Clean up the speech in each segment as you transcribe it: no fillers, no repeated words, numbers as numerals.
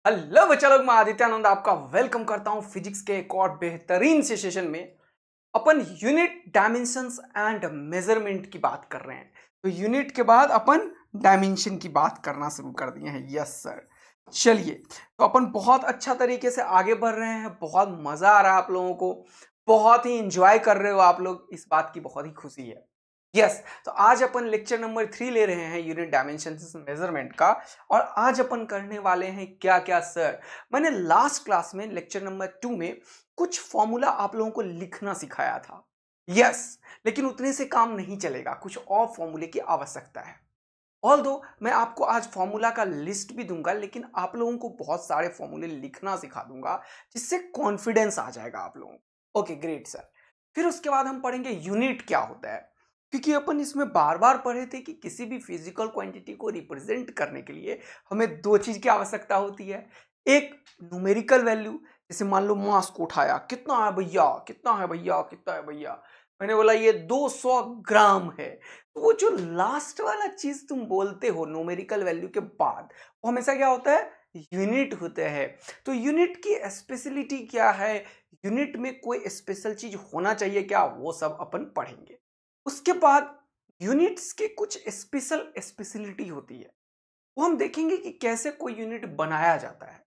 Hello बच्चा लोग, मैं आदित्यानंद आपका वेलकम करता हूं फिजिक्स के एक और बेहतरीन से सेशन में। अपन यूनिट डायमेंशंस एंड मेजरमेंट की बात कर रहे हैं। तो यूनिट के बाद अपन डायमेंशन की बात करना शुरू कर दिए हैं। Yes sir. चलिए, तो अपन बहुत अच्छा तरीके से आगे बढ़ रहे हैं। बहुत मजा आ रहा है आप लोगों को, बहुत ही इंजॉय कर रहे हो आप लोग। इस बात की बहुत ही खुशी है। यस, तो आज अपन लेक्चर नंबर 3 ले रहे हैं यूनिट डायमेंशंस मेजरमेंट का। और आज अपन करने वाले हैं क्या क्या सर। मैंने लास्ट क्लास में लेक्चर नंबर 2 में कुछ फॉर्मूला आप लोगों को लिखना सिखाया था। यस, लेकिन उतने से काम नहीं चलेगा, कुछ और फॉर्मूले की आवश्यकता है। ऑल दो मैं आपको आज फॉर्मूला का लिस्ट भी दूंगा, लेकिन आप लोगों को बहुत सारे फॉर्मूले लिखना सिखा दूंगा, जिससे कॉन्फिडेंस आ जाएगा आप लोगों को। Okay great sir. फिर उसके बाद हम पढ़ेंगे यूनिट क्या होता है, क्योंकि अपन इसमें बार बार पढ़े थे कि किसी भी फिजिकल क्वांटिटी को रिप्रेजेंट करने के लिए हमें दो चीज की आवश्यकता होती है। एक न्यूमेरिकल वैल्यू, जैसे मान लो मास को उठाया, कितना है भैया, कितना है भैया, कितना है भैया, मैंने बोला ये 200 ग्राम है। तो वो जो लास्ट वाला चीज तुम बोलते हो न्यूमेरिकल वैल्यू के बाद, वो हमेशा क्या होता है, यूनिट होते हैं। तो यूनिट की स्पेशलिटी क्या है, यूनिट में कोई स्पेशल चीज होना चाहिए क्या, वो सब अपन पढ़ेंगे। उसके बाद यूनिट्स के कुछ स्पेशल स्पेशलिटी होती है, वो हम देखेंगे कि कैसे कोई यूनिट बनाया जाता है।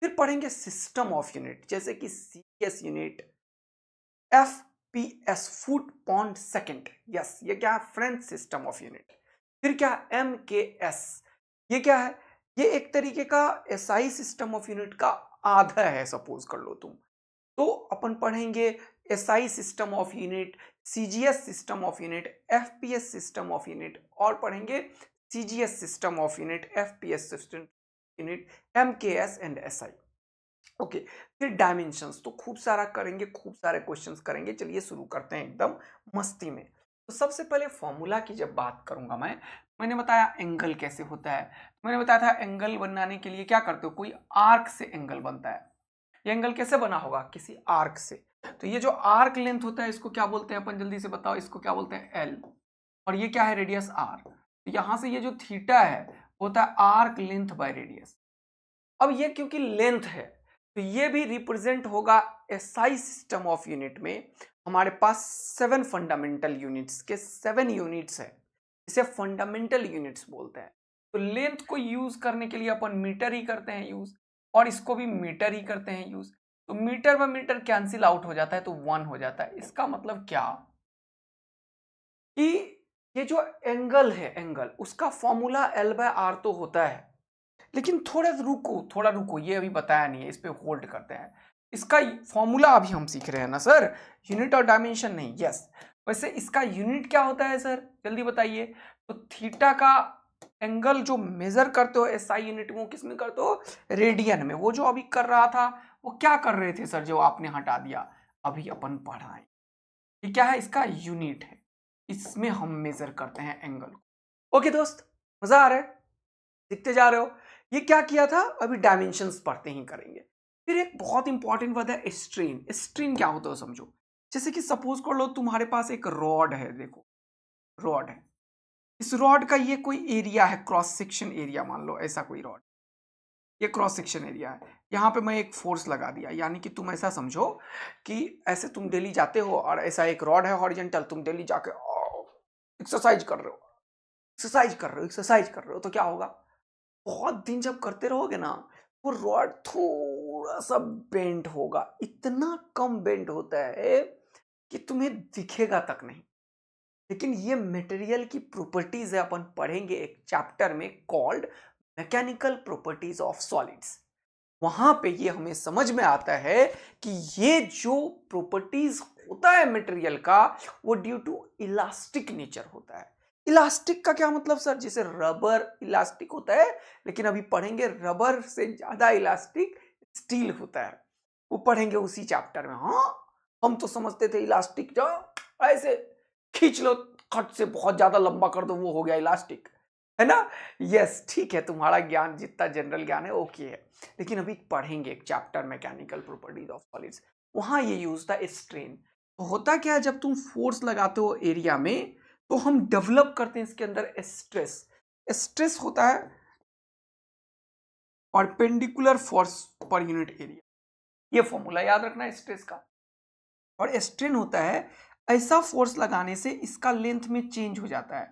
फिर पढ़ेंगे सिस्टम ऑफ यूनिट, जैसे कि CS unit, FPS foot pond second. Yes, ये क्या है, फ्रेंच सिस्टम ऑफ यूनिट। फिर क्या है, MKS, ये क्या है, ये एक तरीके का SI सिस्टम ऑफ यूनिट का आधा है, सपोज कर लो तुम। तो अपन पढ़ेंगे SI system of unit, CGS system of unit, FPS system of unit, और पढ़ेंगे CGS system of unit, FPS system unit, MKS and SI। Okay, फिर डायमेंशंस तो खूब सारा करेंगे, खूब सारे क्वेश्चंस करेंगे। चलिए शुरू करते हैं एकदम मस्ती में। तो सबसे पहले फॉर्मूला की जब बात करूंगा मैंने बताया एंगल कैसे होता है। मैंने बताया था एंगल बनाने के लिए क्या करते हो, कोई आर्क से एंगल बनता है। ये एंगल कैसे बना होगा, किसी आर्क से। तो ये जो आर्क लेंथ होता है, इसको क्या बोलते हैं अपन, जल्दी से बताओ, इसको क्या बोलते हैं, एल। और ये क्या है, रेडियस आर। तो यहां से ये जो थीटा है होता है आर्क लेंथ बाय रेडियस। अब ये क्योंकि लेंथ है, तो ये भी रिप्रेजेंट होगा एसआई सिस्टम ऑफ यूनिट में। हमारे पास 7 फंडामेंटल यूनिट्स के 7 यूनिट्स है, इसे फंडामेंटल यूनिट्स बोलते हैं। तो लेंथ को यूज करने के लिए अपन मीटर ही करते हैं यूज, और इसको भी मीटर ही करते हैं यूज। तो मीटर व मीटर कैंसिल आउट हो जाता है, तो 1 हो जाता है। इसका मतलब क्या कि ये जो एंगल है, एंगल उसका फॉर्मूला L/R तो होता है, लेकिन थोड़ा रुको, ये अभी बताया नहीं है, इस पे होल्ड करते हैं। इसका फॉर्मूला अभी हम सीख रहे हैं ना सर, यूनिट और डायमेंशन नहीं। यस, वैसे इसका यूनिट क्या होता है सर, जल्दी बताइए। तो थीटा का एंगल जो मेजर करते हो एसआई यूनिट में, किस में करते हो, रेडियन में। वो जो अभी कर रहा था, वो क्या कर रहे थे सर, जो आपने हटा दिया, अभी अपन पढ़ा है। ये क्या है, इसका यूनिट है, इसमें हम मेजर करते हैं एंगल को। ओके दोस्त, मजा आ रहा है, सीखते जा रहे हो। ये क्या किया था, अभी डायमेंशंस पढ़ते ही करेंगे। फिर एक बहुत इंपॉर्टेंट वर्ड है स्ट्रेन। स्ट्रेन क्या होता है समझो। जैसे कि सपोज कर लो तुम्हारे पास एक रॉड है, देखो रॉड है, इस रॉड का ये कोई एरिया है, क्रॉस सेक्शन एरिया, मान लो ऐसा कोई रॉड, ये क्रॉस सेक्शन एरिया है। यहाँ पे मैं एक फोर्स लगा दिया, यानी कि तुम ऐसा समझो कि ऐसे तुम डेली जाते हो और ऐसा एक रॉड है हॉरिजॉन्टल, तुम डेली जाके एक्सरसाइज कर रहे हो, एक्सरसाइज कर रहे हो, तो क्या होगा, बहुत दिन जब करते रहोगे ना, वो रॉड थोड़ा सा बेंड होगा, इतना कम बेंड होता है कि तुम्हें दिखेगा तक नहीं। लेकिन ये मटेरियल की प्रॉपर्टीज है, अपन पढ़ेंगे एक चैप्टर में called mechanical properties of solids. वहां पे ये हमें समझ में आता है कि ये जो प्रॉपर्टीज होता है मटेरियल का, वो ड्यू टू इलास्टिक नेचर होता है। इलास्टिक का क्या मतलब सर, जैसे रबर इलास्टिक होता है, लेकिन अभी पढ़ेंगे रबर से ज्यादा इलास्टिक स्टील होता है, वो पढ़ेंगे उसी चैप्टर में। हाँ, हम तो समझते थे इलास्टिक जो ऐसे खींच लो, खट से बहुत ज्यादा लंबा कर दो, वो हो गया इलास्टिक, है ना। यस ठीक है, तुम्हारा ज्ञान जितना जनरल ज्ञान है ओके है। लेकिन अभी पढ़ेंगे एक chapter mechanical properties of solids, वहां ये यूज था स्ट्रेन। तो होता क्या है, जब तुम फोर्स लगाते हो एरिया में, तो हम डेवलप करते हैं इसके अंदर स्ट्रेस। स्ट्रेस होता है perpendicular force per unit area. ये फॉर्मूला याद रखना है स्ट्रेस का। और स्ट्रेन होता है ऐसा फोर्स लगाने से इसका लेंथ में चेंज हो जाता है।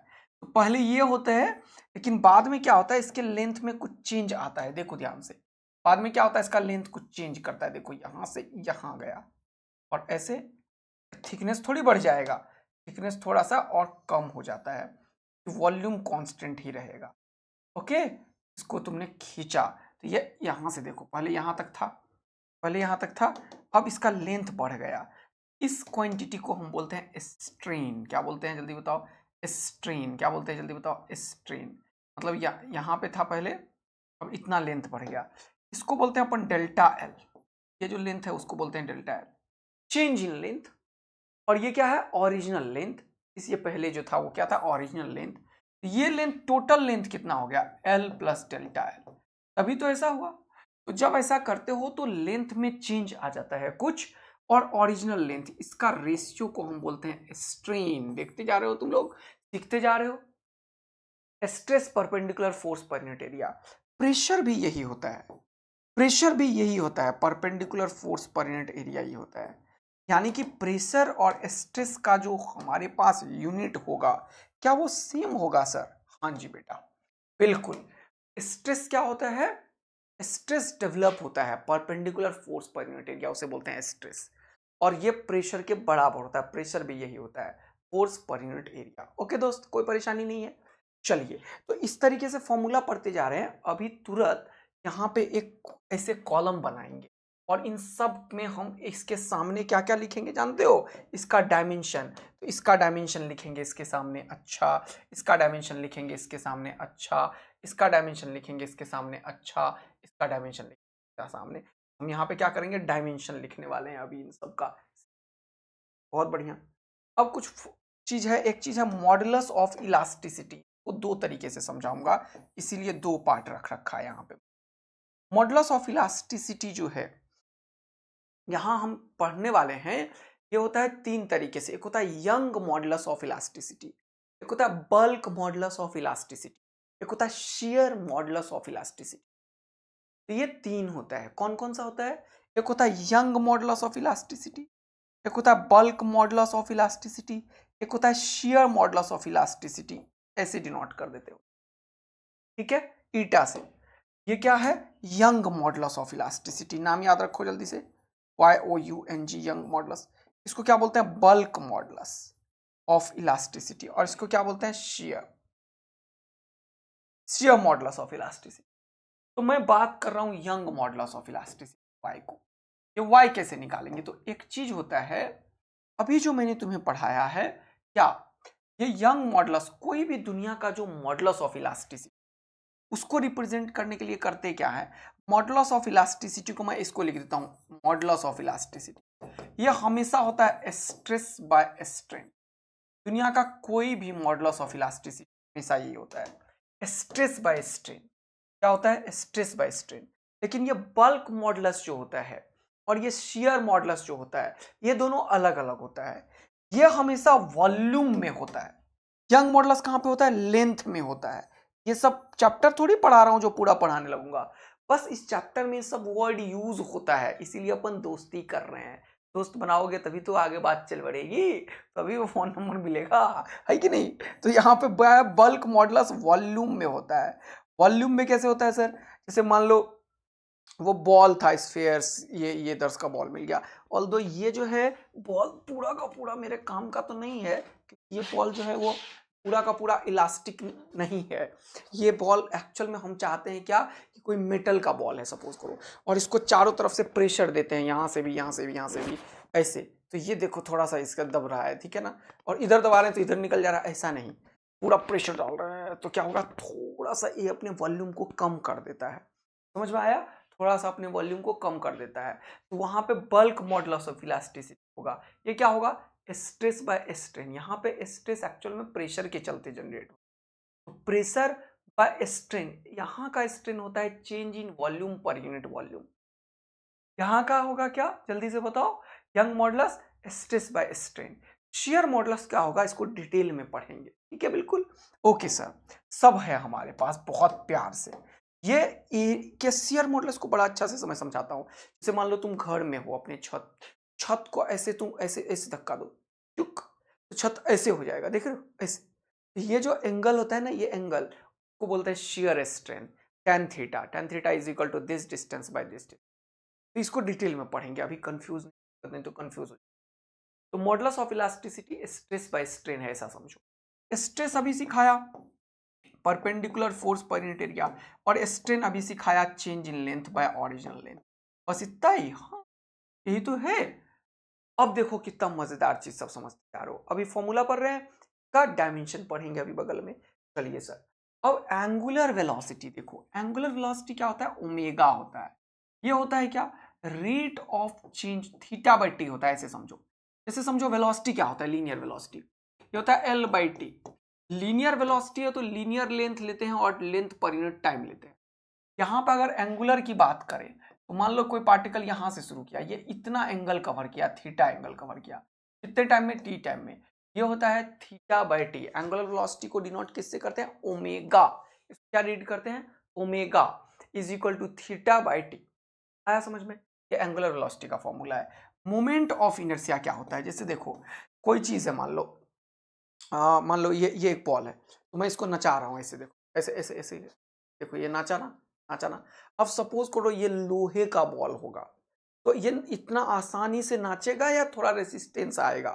तो पहले ये होता है, लेकिन बाद में क्या होता है, इसके लेंथ में कुछ चेंज आता है। देखो ध्यान से, बाद में क्या होता है, इसका लेंथ कुछ चेंज करता है। देखो यहां से यहां गया, और ऐसे थिकनेस थोड़ी बढ़ जाएगा, थिकनेस थोड़ा सा और कम हो जाता है, वॉल्यूम कांस्टेंट ही रहेगा। ओके, इसको तुमने खींचा तो ये यहां से देखो, पहले यहां तक था, पहले यहां तक था, अब इसका लेंथ बढ़ गया। इस क्वांटिटी को हम बोलते हैं स्ट्रेन। क्या बोलते हैं जल्दी बताओ? स्ट्रेन। क्या बोलते हैं जल्दी बताओ? स्ट्रेन। मतलब यहाँ पे था पहले, अब इतना लेंथ बढ़ गया, इसको बोलते हैं अपन डेल्टा एल। ये जो लेंथ है उसको बोलते हैं delta L, change in length. और ये क्या है? Original length. इस ये पहले जो था वो क्या था? Original length. ये लेंथ, टोटल लेंथ कितना हो गया? L plus delta L. तभी तो ऐसा हुआ। तो जब ऐसा करते हो तो लेंथ में चेंज आ जाता है कुछ, और ओरिजिनल लेंथ, इसका रेशियो को हम बोलते हैं स्ट्रेन। देखते जा रहे हो तुम लोग, सीखते जा रहे हो। Stress perpendicular force per unit area. Pressure भी यही होता है, प्रेशर भी यही होता है, perpendicular force per unit area ही होता है। यानी कि प्रेशर और स्ट्रेस का जो हमारे पास यूनिट होगा, क्या वो सेम होगा सर? हाँ जी बेटा, बिल्कुल। स्ट्रेस क्या होता है? स्ट्रेस डेवलप होता है perpendicular force per unit area, उसे बोलते हैं स्ट्रेस। और ये प्रेशर के बराबर होता है, प्रेशर भी यही होता है, force per unit area. Okay दोस्त, कोई परेशानी नहीं है। चलिए, तो इस तरीके से फॉर्मूला पढ़ते जा रहे हैं। अभी तुरंत यहाँ पे एक ऐसे कॉलम बनाएंगे, और इन सब में हम इसके सामने क्या क्या लिखेंगे जानते हो? इसका डायमेंशन। तो इसका डायमेंशन लिखेंगे इसके सामने, अच्छा। इसका डायमेंशन लिखेंगे इसके सामने, अच्छा। इसका डायमेंशन लिखेंगे इसके सामने, अच्छा। इसका डायमेंशन लिखेंगे सामने। हम यहाँ पे क्या करेंगे? डायमेंशन लिखने वाले हैं अभी इन सब का। बहुत बढ़िया। अब कुछ चीज है, एक चीज है मॉडुलस ऑफ इलास्टिसिटी, वो दो तरीके से समझाऊंगा, इसीलिए दो पार्ट रख रखा है यहाँ पे। मॉडुलस ऑफ इलास्टिसिटी जो है यहाँ हम पढ़ने वाले हैं, ये होता है तीन तरीके से। एक होता है यंग मॉडुलस ऑफ इलास्टिसिटी, एक होता है बल्क मॉडुलस ऑफ इलास्टिसिटी, एक होता है शेयर मॉडुलस ऑफ इलास्टिसिटी। तो ये तीन होता है। कौन कौन सा होता है? एक होता है यंग मॉडुलस ऑफ इलास्टिसिटी, एक होता है बल्क मॉडुलस ऑफ इलास्टिसिटी, एक होता है शेयर मॉडुलस ऑफ इलास्टिसिटी। ऐसे डिनोट कर देते हो, ठीक है, ईटा से। ये क्या है? Young modulus of elasticity. नाम याद रखो जल्दी से, YOUNG, यंग मॉडुलस। इसको क्या बोलते हैं? Bulk modulus of elasticity. और इसको क्या बोलते हैं? Shear modulus of elasticity. तो मैं बात कर रहा हूं Young modulus of elasticity, Y को। ये वाई कैसे निकालेंगे? तो एक चीज होता है, अभी जो मैंने तुम्हें पढ़ाया है, क्या ये यंग मॉडुलस, कोई भी दुनिया का जो मॉडुलस ऑफ इलास्टिसिटी, उसको रिप्रेजेंट करने के लिए करते क्या है? मॉडुलस ऑफ इलास्टिसिटी को मैं इसको लिख देता हूं, मॉडुलस ऑफ इलास्टिसिटी। ये हमेशा होता है स्ट्रेस बाय स्ट्रेन। दुनिया का कोई भी मॉडुलस ऑफ इलास्टिसिटी हमेशा यही होता है, स्ट्रेस बाय स्ट्रेन। क्या होता है? Stress by strain. लेकिन ये बल्क मॉडुलस जो होता है और ये शेयर मॉडुलस जो होता है, ये दोनों अलग अलग होता है। ये हमेशा वॉल्यूम में होता है। यंग मॉडुलस कहां पे होता है? लेंथ में होता है। ये सब चैप्टर थोड़ी पढ़ा रहा हूं जो पूरा पढ़ाने लगूंगा, बस इस चैप्टर में सब वर्ड यूज होता है, इसीलिए अपन दोस्ती कर रहे हैं। दोस्त बनाओगे तभी तो आगे बात चल बढ़ेगी, तभी वो फोन नंबर मिलेगा, है कि नहीं? तो यहाँ पे बल्क मॉडुलस वॉल्यूम में होता है। वॉल्यूम में कैसे होता है सर? जैसे मान लो वो बॉल था, स्फेयर्स, ये दर्श का बॉल मिल गया। ऑल्दो ये जो है बॉल पूरा का पूरा मेरे काम का तो नहीं है, ये बॉल जो है वो पूरा का पूरा इलास्टिक नहीं है। ये बॉल एक्चुअल में हम चाहते हैं क्या, कि कोई मेटल का बॉल है सपोज करो, और इसको चारों तरफ से प्रेशर देते हैं, यहाँ से भी, यहाँ से भी, यहाँ से भी, ऐसे। तो ये देखो थोड़ा सा इसका दब रहा है, ठीक है ना, और इधर दबा रहे हैं तो इधर निकल जा रहा है, ऐसा नहीं, पूरा प्रेशर डाल रहे हैं। तो क्या होगा? थोड़ा सा ये अपने वॉल्यूम को कम कर देता है। समझ में आया? थोड़ा सा अपने वॉल्यूम को कम कर देता है। तो वहां पे बल्क मॉडुलस ऑफ इलास्टिसिटी होगा। ये क्या होगा? Stress by strain. यहाँ पे स्ट्रेस एक्चुअल में प्रेशर के चलते जनरेट हो, तो प्रेशर बाय स्ट्रेन। यहाँ का स्ट्रेन होता है change in volume per unit volume. यहाँ का होगा क्या, जल्दी से बताओ? Young modulus stress by strain. Share modulus क्या होगा, इसको डिटेल में पढ़ेंगे, ठीक है, बिल्कुल। ओके सर, सब है हमारे पास बहुत प्यार से। ये शियर मॉडुलस को बड़ा अच्छा से मैं समझाता हूँ। जैसे मान लो तुम घर में हो, अपने छत छत को ऐसे तुम ऐसे ऐसे धक्का दो, चुक, तो छत ऐसे हो जाएगा, देख रहे हो ऐसे। ये जो एंगल होता है ना, ये एंगल को बोलते हैं shear strain, tan theta is equal to this distance by this distance. तो इसको डिटेल में पढ़ेंगे, अभी कंफ्यूज नहीं करते हैं तो कंफ्यूज हो। तो modulus of elasticity stress by strain है, ऐसा समझो। स्ट्रेस अभी सिखाया perpendicular force per unit area, और स्ट्रेन अभी सिखाया change in length bye original length. बस इतना ही, हाँ यही तो है। अब देखो कितना मजेदार चीज सब समझते आ रहे हो। अभी फॉर्मूला पढ़ रहे हैं का डायमेंशन पढ़ेंगे अभी बगल में। चलिए सर, अब एंगुलर वेलोसिटी देखो। एंगुलर वेलोसिटी क्या होता है? ओमेगा होता है। ये होता है क्या? Rate of change theta by T होता है, ऐसे समझो। जैसे समझो वेलोसिटी क्या होता है? लीनियर वेलोसिटी ये होता है L by T. Linear velocity है तो लीनियर लेंथ लेते हैं और लेंथ पर यूनिट टाइम लेते हैं। यहां पर अगर एंगुलर की बात करें तो मान लो कोई पार्टिकल यहां से शुरू किया, ये इतना एंगल कवर किया, थीटा एंगल कवर किया, कितने टाइम में? टी टाइम में। ये होता है theta by T. Angular velocity को डिनोट किससे करते हैं? ओमेगा। इसको क्या रीड करते हैं? Omega is equal to theta by T. आया समझ में? ये एंगुलर वेलोसिटी का फॉर्मूला है। मोमेंट ऑफ इनर्शिया क्या होता है? जैसे देखो कोई चीज है, मान लो ये एक बॉल है, तो मैं इसको नचा रहा हूँ ऐसे, देखो ऐसे ऐसे ऐसे, देखो ये नाचा ना, नाचा ना। अब सपोज करो ये लोहे का बॉल होगा, तो ये इतना आसानी से नाचेगा या थोड़ा रेसिस्टेंस आएगा?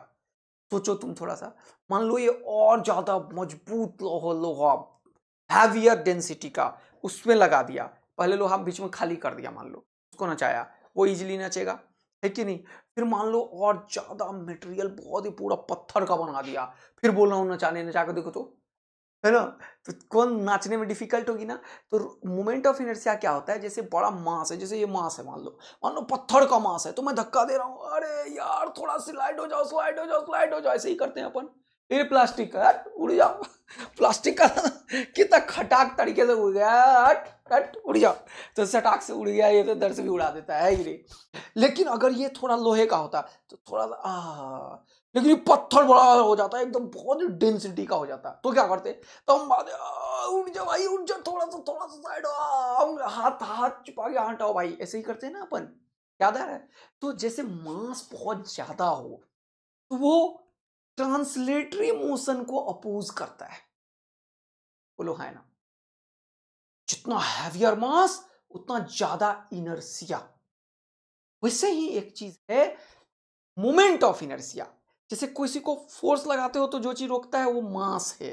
सोचो तुम थोड़ा सा। मान लो ये और ज्यादा मजबूत लोहा लोहा हैवियर डेंसिटी का उसमें लगा दिया, पहले लोहा बीच में खाली कर दिया, मान लो उसको नचाया, वो इजीली नचेगा, है कि नहीं? फिर मान लो और ज्यादा मटेरियल बहुत ही पूरा पत्थर का बना दिया, फिर बोल रहा हूँ नचाने, नचा कर देखो तो, है ना? तो कौन नाचने में डिफिकल्ट होगी ना। तो मोमेंट ऑफ इनर्शिया क्या होता है? जैसे बड़ा मास है, जैसे ये मास है, मान लो पत्थर का मास है, तो मैं धक्का दे रहा हूँ, अरे यार थोड़ा स्लाइड हो जाओ, स्लाइड हो जाओ, स्लाइड हो जाओ, ऐसे ही करते हैं अपन। ये प्लास्टिक का यार उड़ जाओ, प्लास्टिक का कितना खटाक तरीके से उड़ गया, हट हट उड़ जाओ। तो सटाक से उड़ गया, ये तो दर से भी उड़ा देता है ये। लेकिन अगर ये थोड़ा लोहे का होता तो थोड़ा सा लेकिन ये पत्थर बड़ा हो जाता है, एकदम बहुत ही डेंसिटी का हो जाता है, तो क्या करते? तो हम बात, उठ जा भाई उठ जा, थोड़ा सा साइड, हम हाथ हाथ छुपा के हटाओ भाई, ऐसे ही करते हैं ना अपन, याद आ रहा है? तो जैसे मास बहुत ज्यादा हो तो वो ट्रांसलेटरी मोशन को अपोज करता है, बोलो है ना? जितना हैवियर मास उतना ज्यादा इनर्शिया। वैसे ही एक चीज है मोमेंट ऑफ इनर्शिया। जैसे किसी को फोर्स लगाते हो तो जो चीज रोकता है वो मास है,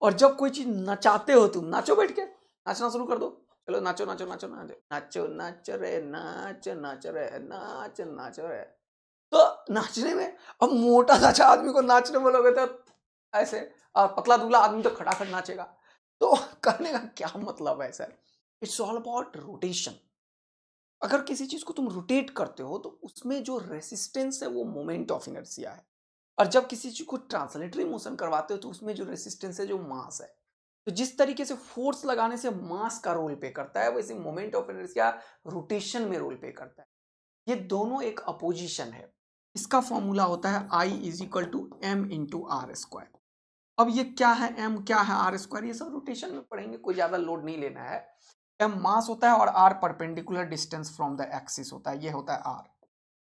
और जब कोई चीज नचाते हो, तुम नाचो, बैठ के नाचना शुरू कर दो, चलो नाचो नाचो नाचो नाचो नाचो, नाच रे नाच, नाच रे नाच, नाच रे। तो नाचने में, अब मोटा ताजा आदमी को नाचने बोलोगे तो ऐसे, और पतला दुबला आदमी तो खटाखट नाचेगा। तो कहने का क्या मतलब है sir? It's all about rotation. अगर किसी चीज को तुम रोटेट करते हो तो उसमें जो रेसिस्टेंस है वो मोमेंट ऑफ इनर्शिया है, और जब किसी चीज को ट्रांसलेटरी मोशन करवाते हो तो उसमें जो रेसिस्टेंस है जो मास है। तो जिस तरीके से फोर्स लगाने से मास का रोल प्ले करता है, वैसे मोमेंट ऑफ इनर्शिया रोटेशन में रोल प्ले करता है। ये दोनों एक अपोजिशन है। इसका फॉर्मूला होता है I is equal to M into R square. अब ये क्या है m, क्या है आर स्क्वायर, ये सब रोटेशन में पढ़ेंगे, कोई ज्यादा लोड नहीं लेना है। m मास होता है और r perpendicular distance from the axis होता है, ये होता है r,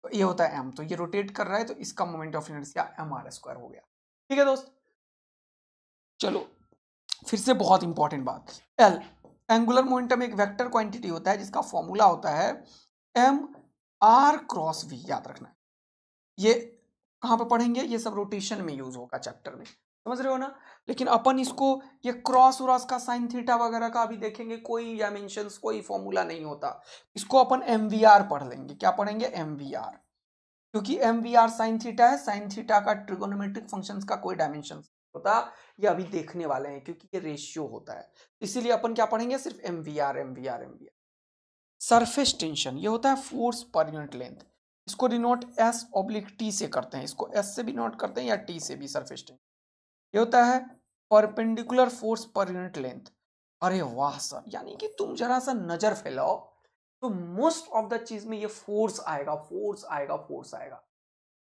तो ये होता है m, तो ये रोटेट कर रहा है तो इसका moment of inertia m r square हो गया। ठीक है दोस्त, चलो फिर से बहुत इंपॉर्टेंट बात, l एंगुलर मोमेंटम एक वेक्टर क्वांटिटी होता है जिसका फॉर्मूला होता है m r क्रॉस v, याद रखना है। ये कहाँ पे पढ़ेंगे? ये सब रोटेशन में यूज होगा चैप्टर में, समझ रहे हो ना? लेकिन अपन इसको ये क्रॉस व्रॉस का साइन थीटा वगैरह का अभी देखेंगे, कोई डायमेंशंस कोई फॉर्मूला नहीं होता। इसको अपन एमवीआर पढ़ लेंगे। क्या पढ़ेंगे? एमवीआर, क्योंकि एमवीआर साइन थीटा है, साइन थीटा का ट्रिगोनोमेट्रिक फंक्शंस का कोई डायमेंशन होता, ये अभी देखने वाले हैं क्योंकि ये रेशियो होता है, इसीलिए अपन क्या पढ़ेंगे? सिर्फ mvr mvr mvr. Surface tension ये होता है फोर्स पर यूनिट लेंथ, इसको डिनोट एस ऑब्लिक टी से करते हैं, इसको एस से भी नोट करते हैं या टी से भी। सरफेस टेंशन ये होता है perpendicular force per unit length. अरे वाह सर, यानी कि तुम जरा सा नजर फैलाओ तो मोस्ट ऑफ द चीज में ये फोर्स आएगा, फोर्स आएगा, फोर्स आएगा,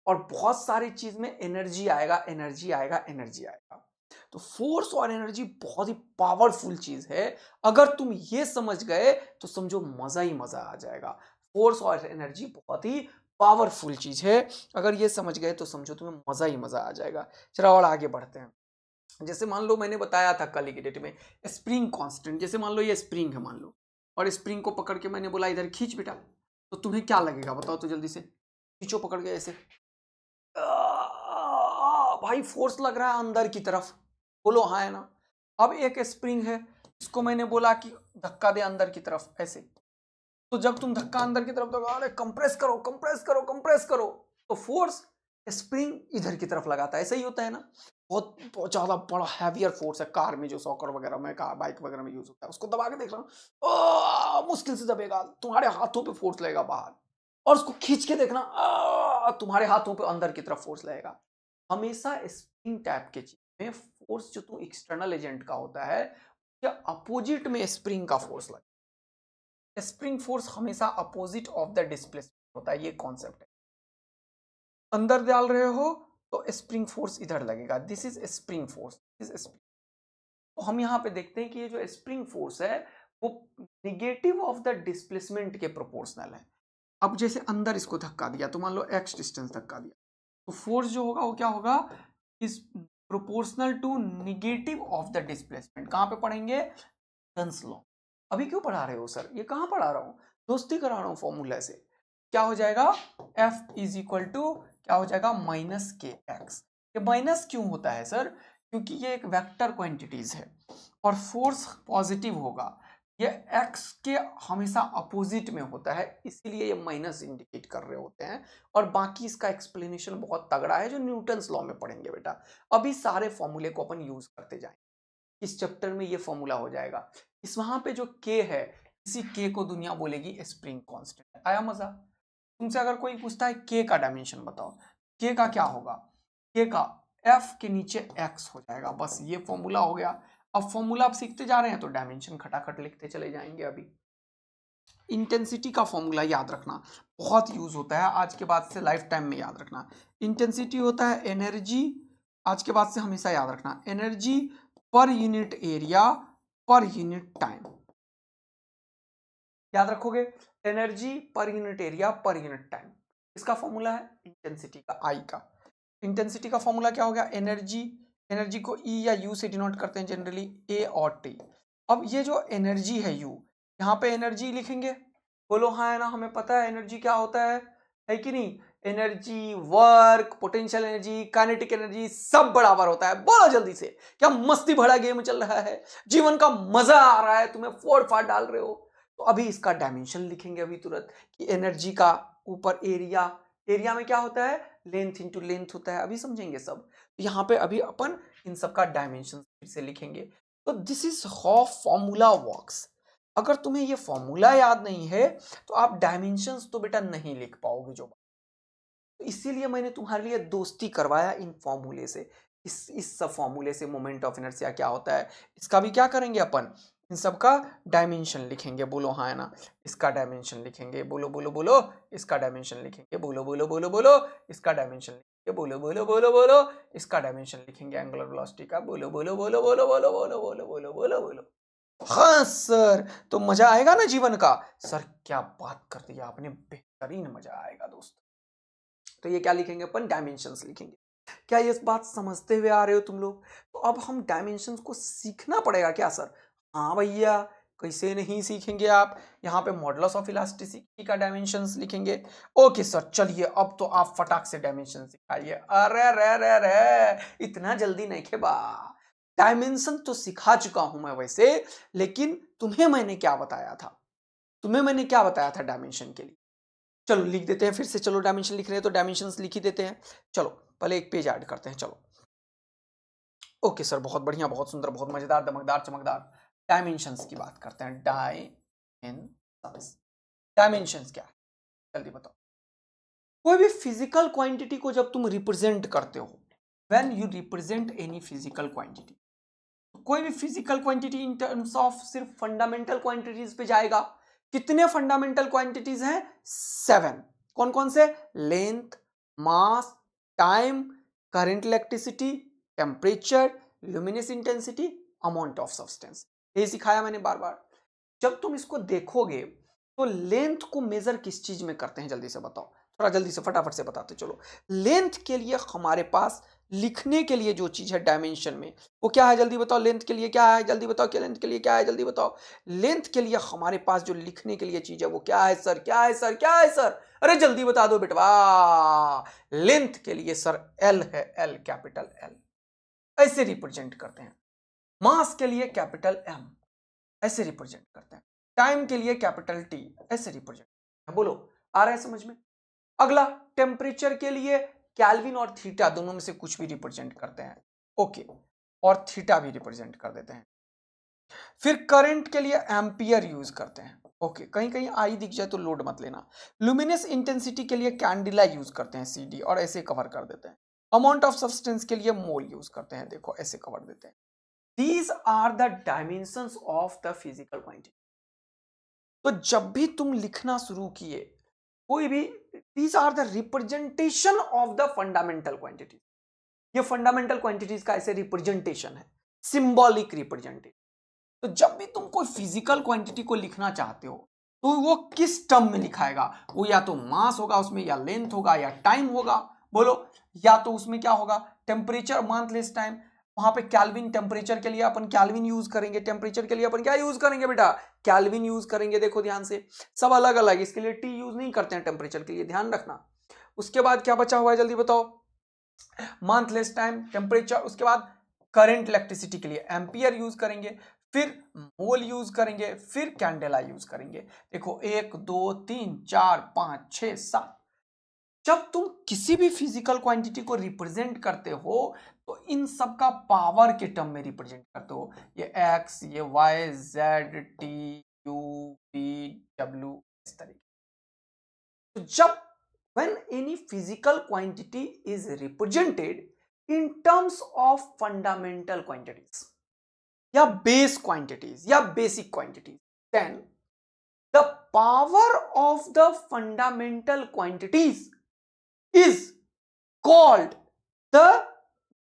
और बहुत सारी चीज में एनर्जी आएगा, एनर्जी आएगा, एनर्जी आएगा। तो फोर्स और एनर्जी बहुत ही पावरफुल चीज है। अगर तुम ये समझ गए तो समझो मजा ही मजा आ जाएगा। फोर्स और एनर्जी बहुत ही पावरफुल चीज है, अगर ये समझ गए तो समझो तुम्हें मजा ही मजा आ जाएगा। चलो और आगे बढ़ते हैं। जैसे मान लो मैंने बताया था कल की डेट में स्प्रिंग कांस्टेंट, जैसे मान लो ये स्प्रिंग है मान लो, और स्प्रिंग को पकड़ के मैंने बोला इधर खींच बेटा, तो तुम्हें क्या लगेगा बताओ तो जल्दी से। खींचो पकड़ के ऐसे, भाई फोर्स लग रहा है अंदर की तरफ, बोलो हाँ है ना। अब एक स्प्रिंग है, इसको मैंने बोला कि धक्का दे अंदर की तरफ ऐसे, तो जब तुम धक्का अंदर की तरफ दो, अरे कंप्रेस करो कंप्रेस करो कंप्रेस करो, तो फोर्स स्प्रिंग इधर की तरफ लगाता है। ऐसा ही होता है ना। बहुत ज्यादा बड़ा हैवियर फोर्स है कार में, जो सॉकर वगैरह में कार बाइक वगैरह में यूज होता है, उसको दबा के देख रहा हूँ, मुश्किल से दबेगा, तुम्हारे हाथों पे फोर्स लगेगा बाहर, और उसको खींच के देखना, तुम्हारे हाथों पे अंदर की तरफ फोर्स लगेगा। हमेशा स्प्रिंग टाइप के चीज में फोर्स जो तुम एक्सटर्नल एजेंट का होता है, या अपोजिट में स्प्रिंग का फोर्स लगेगा। स्प्रिंग फोर्स हमेशा अपोजिट ऑफ द डिस्प्लेसमेंट होता है, ये कॉन्सेप्ट है। अंदर डाल रहे हो तो स्प्रिंग फोर्स इधर लगेगा, this is spring force, this is spring. तो हम यहाँ पे देखते हैं कि ये जो स्प्रिंग फोर्स है वो निगेटिव ऑफ द डिस्प्लेसमेंट के प्रोपोर्शनल है। अब जैसे अंदर इसको धक्का दिया तो मान लो x डिस्टेंस धक्का दिया, तो फोर्स जो होगा वो क्या होगा, is proportional to negative of the displacement. कहाँ पे पढ़ेंगे, न्यूटन्स लॉ। अभी क्यों पढ़ा रहे हो सर, ये कहाँ पढ़ा रहा हूँ, दोस्ती करा रहा हूँ फॉर्मूला से। क्या हो जाएगा, F इज इक्वल टू क्या हो जाएगा, माइनस के एक्स। ये माइनस क्यों होता है सर, क्योंकि ये एक वेक्टर क्वांटिटीज है और फोर्स पॉजिटिव होगा, ये x के हमेशा अपोजिट में होता है, इसीलिए ये माइनस इंडिकेट कर रहे होते हैं। और बाकी इसका एक्सप्लेनेशन बहुत तगड़ा है जो न्यूटन्स लॉ में पढ़ेंगे बेटा। अभी सारे फॉर्मूले को अपन यूज करते जाएंगे, इस चैप्टर में ये फॉर्मूला हो जाएगा। इस वहां पे जो k है, इसी k को दुनिया बोलेगी स्प्रिंग कांस्टेंट। आया मजा। तुमसे अगर कोई पूछता है k का डायमेंशन बताओ, k का क्या होगा, k का f के नीचे x हो जाएगा, बस ये फॉर्मूला हो गया। अब फॉर्मूला आप सीखते जा रहे हैं तो डायमेंशन खटाखट लिखते चले जाएंगे। अभी इंटेंसिटी का फॉर्मूला याद रखना, बहुत यूज होता है, आज के बाद से लाइफ टाइम में याद रखना। इंटेंसिटी होता है एनर्जी, आज के बाद से हमेशा याद रखना, एनर्जी पर unit area per unit time. याद रखोगे, एनर्जी पर unit area per unit time, इसका फॉर्मूला है इंटेंसिटी का, आई का। इंटेंसिटी का फॉर्मूला क्या हो गया, एनर्जी, एनर्जी को ई या यू से डिनोट करते हैं जनरली, ए और टी। अब ये जो एनर्जी है यू, यहाँ पे एनर्जी लिखेंगे, बोलो हाँ है ना, हमें पता है एनर्जी क्या होता है कि नहीं। Energy, work, potential energy, kinetic energy सब बराबर होता है। बोलो जल्दी से, क्या मस्ती भरा गेम चल रहा है, जीवन का मजा आ रहा है, तुम्हें फोड़ फाड़ डाल रहे हो। तो अभी इसका डायमेंशन लिखेंगे अभी तुरंत, कि एनर्जी का ऊपर एरिया, एरिया में क्या होता है, लेंथ इंटू लेंथ होता है, अभी समझेंगे सब। यहाँ पे अभी अपन इन सब का डायमेंशन फिर से लिखेंगे। तो this is how formula works. अगर तुम्हें ये फॉर्मूला याद नहीं है तो आप डायमेंशंस तो बेटा नहीं लिख पाओगे जो। तो इसीलिए मैंने तुम्हारे लिए दोस्ती करवाया इन फॉर्मूले से, इस सब फॉर्मूले से मोमेंट ऑफ इनर्शिया क्या होता है, इसका भी क्या करेंगे अपन, इन सब का डायमेंशन लिखेंगे। बोलो हाँ है ना, इसका डायमेंशन लिखेंगे, बोलो बोलो बोलो, इसका डायमेंशन लिखेंगे, बोलो बोलो बोलो बोलो, इसका डायमेंशन लिखेंगे, बोलो बोलो बोलो बोलो, इसका डायमेंशन लिखेंगे एंगुलर वेलोसिटी का, बोलो बोलो बोलो बोलो बोलो बोलो बोलो बोलो बोलो बोलो। हाँ सर, तो मजा आएगा ना जीवन का। सर क्या बात कर दी आपने, बेहतरीन मजा आएगा दोस्त। तो ये क्या लिखेंगे अपन, डायमेंशंस लिखेंगे। क्या ये बात समझते हुए आ रहे हो तुम लोग। तो अब हम डायमेंशंस को सीखना पड़ेगा क्या सर। हाँ भैया, कैसे नहीं सीखेंगे आप। यहाँ पे मॉडुलस ऑफ इलास्टिसिटी का डायमेंशंस लिखेंगे। ओके सर, चलिए अब तो आप फटाक से डायमेंशन सिखाइए। अरे रे रे रे, इतना जल्दी नहीं के बा, डायमेंशन तो सिखा चुका हूं मैं वैसे, लेकिन तुम्हें मैंने क्या बताया था, तुम्हें मैंने क्या बताया था डायमेंशन के लिए। चलो लिख देते हैं फिर से, चलो डायमेंशन लिख रहे हैं तो डायमेंशंस लिख ही देते हैं। चलो पहले एक पेज ऐड करते हैं, चलो। ओके सर, बहुत बढ़िया, बहुत सुंदर, बहुत मजेदार, दमकदार, चमकदार। डायमेंशंस की बात करते हैं। डायमेंशंस, डायमेंशंस क्या है जल्दी बताओ। कोई भी फिजिकल क्वांटिटी को जब तुम रिप्रेजेंट करते हो, when you represent any physical quantity, कोई भी physical quantity in terms of सिर्फ फंडामेंटल क्वांटिटीज पे जाएगा। कितने फंडामेंटल क्वांटिटीज हैं, 7। कौन कौन से, length, mass, time, current electricity, temperature, luminous intensity, amount of substance. ये सिखाया मैंने बार बार। जब तुम इसको देखोगे तो लेंथ को मेजर किस चीज में करते हैं, जल्दी से बताओ, थोड़ा जल्दी से फटाफट से बताते चलो। लेंथ के लिए हमारे पास लिखने के लिए जो चीज है डायमेंशन में, वो क्या है जल्दी बताओ। लेंथ के लिए क्या है जल्दी बताओ, क्या लेंथ के लिए क्या है जल्दी बताओ। लेंथ के लिए हमारे पास जो लिखने के लिए चीज है वो क्या है सर, क्या है सर, क्या है सर, अरे जल्दी बता दो बेटवा। लेंथ के लिए सर एल है, एल, कैपिटल एल, ऐसे रिप्रेजेंट करते हैं। मास के लिए कैपिटल एम, ऐसे रिप्रेजेंट करते हैं। टाइम के लिए कैपिटल टी, ऐसे रिप्रेजेंट। बोलो आ रहा है समझ में। अगला टेम्परेचर के लिए केल्विन और थीटा दोनों में से कुछ भी रिप्रेजेंट करते हैं, ओके, और थीटा भी रिप्रेजेंट कर देते हैं। फिर करंट के लिए एम्पियर यूज करते हैं, ओके, कहीं कहीं आई दिख जाए तो लोड मत लेना। लुमिनस इंटेंसिटी के लिए कैंडिला यूज करते हैं, सीडी, और ऐसे कवर कर देते हैं। अमाउंट ऑफ सब्सटेंस के लिए मोल यूज करते हैं, देखो ऐसे कवर देते हैं। These are the dimensions of the physical quantity. तो जब भी तुम लिखना शुरू किए कोई भी, these are the representation of the fundamental quantity. ये फंडामेंटल क्वांटिटीज का ऐसे रिप्रेजेंटेशन है, सिंबॉलिक रिप्रेजेंटेशन। तो जब भी तुम कोई फिजिकल क्वांटिटी को लिखना चाहते हो तो वो किस टर्म में लिखाएगा, वो या तो मास होगा उसमें, या लेंथ होगा, या टाइम होगा। बोलो, या तो उसमें क्या होगा, टेम्परेचर, मंथ लेस टाइम, वहां पे कैल्विन, टेम्परेचर के लिए अपन कैल्विन यूज करेंगे, टेम्परेचर के लिए अपन क्या यूज करेंगे बेटा, कैल्विन यूज करेंगे। देखो ध्यान से, सब अलग अलग, इसके लिए टी यूज नहीं करते हैं टेम्परेचर के लिए, ध्यान रखना। उसके बाद क्या बचा हुआ है जल्दी बताओ, मंथ लेस टाइम, टेम्परेचर। उसके बाद करंट, इलेक्ट्रिसिटी के लिए एम्पियर यूज करेंगे, फिर मोल यूज करेंगे, फिर कैंडेला यूज करेंगे। देखो 1 2 3 4 5 6 7। जब तुम किसी भी फिजिकल क्वांटिटी को रिप्रेजेंट करते हो तो इन सब का पावर के टर्म में रिप्रेजेंट करते हो। ये एक्स, ये Y, Z, T, U, P, W, इस तरीके। तो जब when any physical quantity is represented in terms of fundamental quantities या base quantities या basic quantities, then the power of the fundamental quantities is called the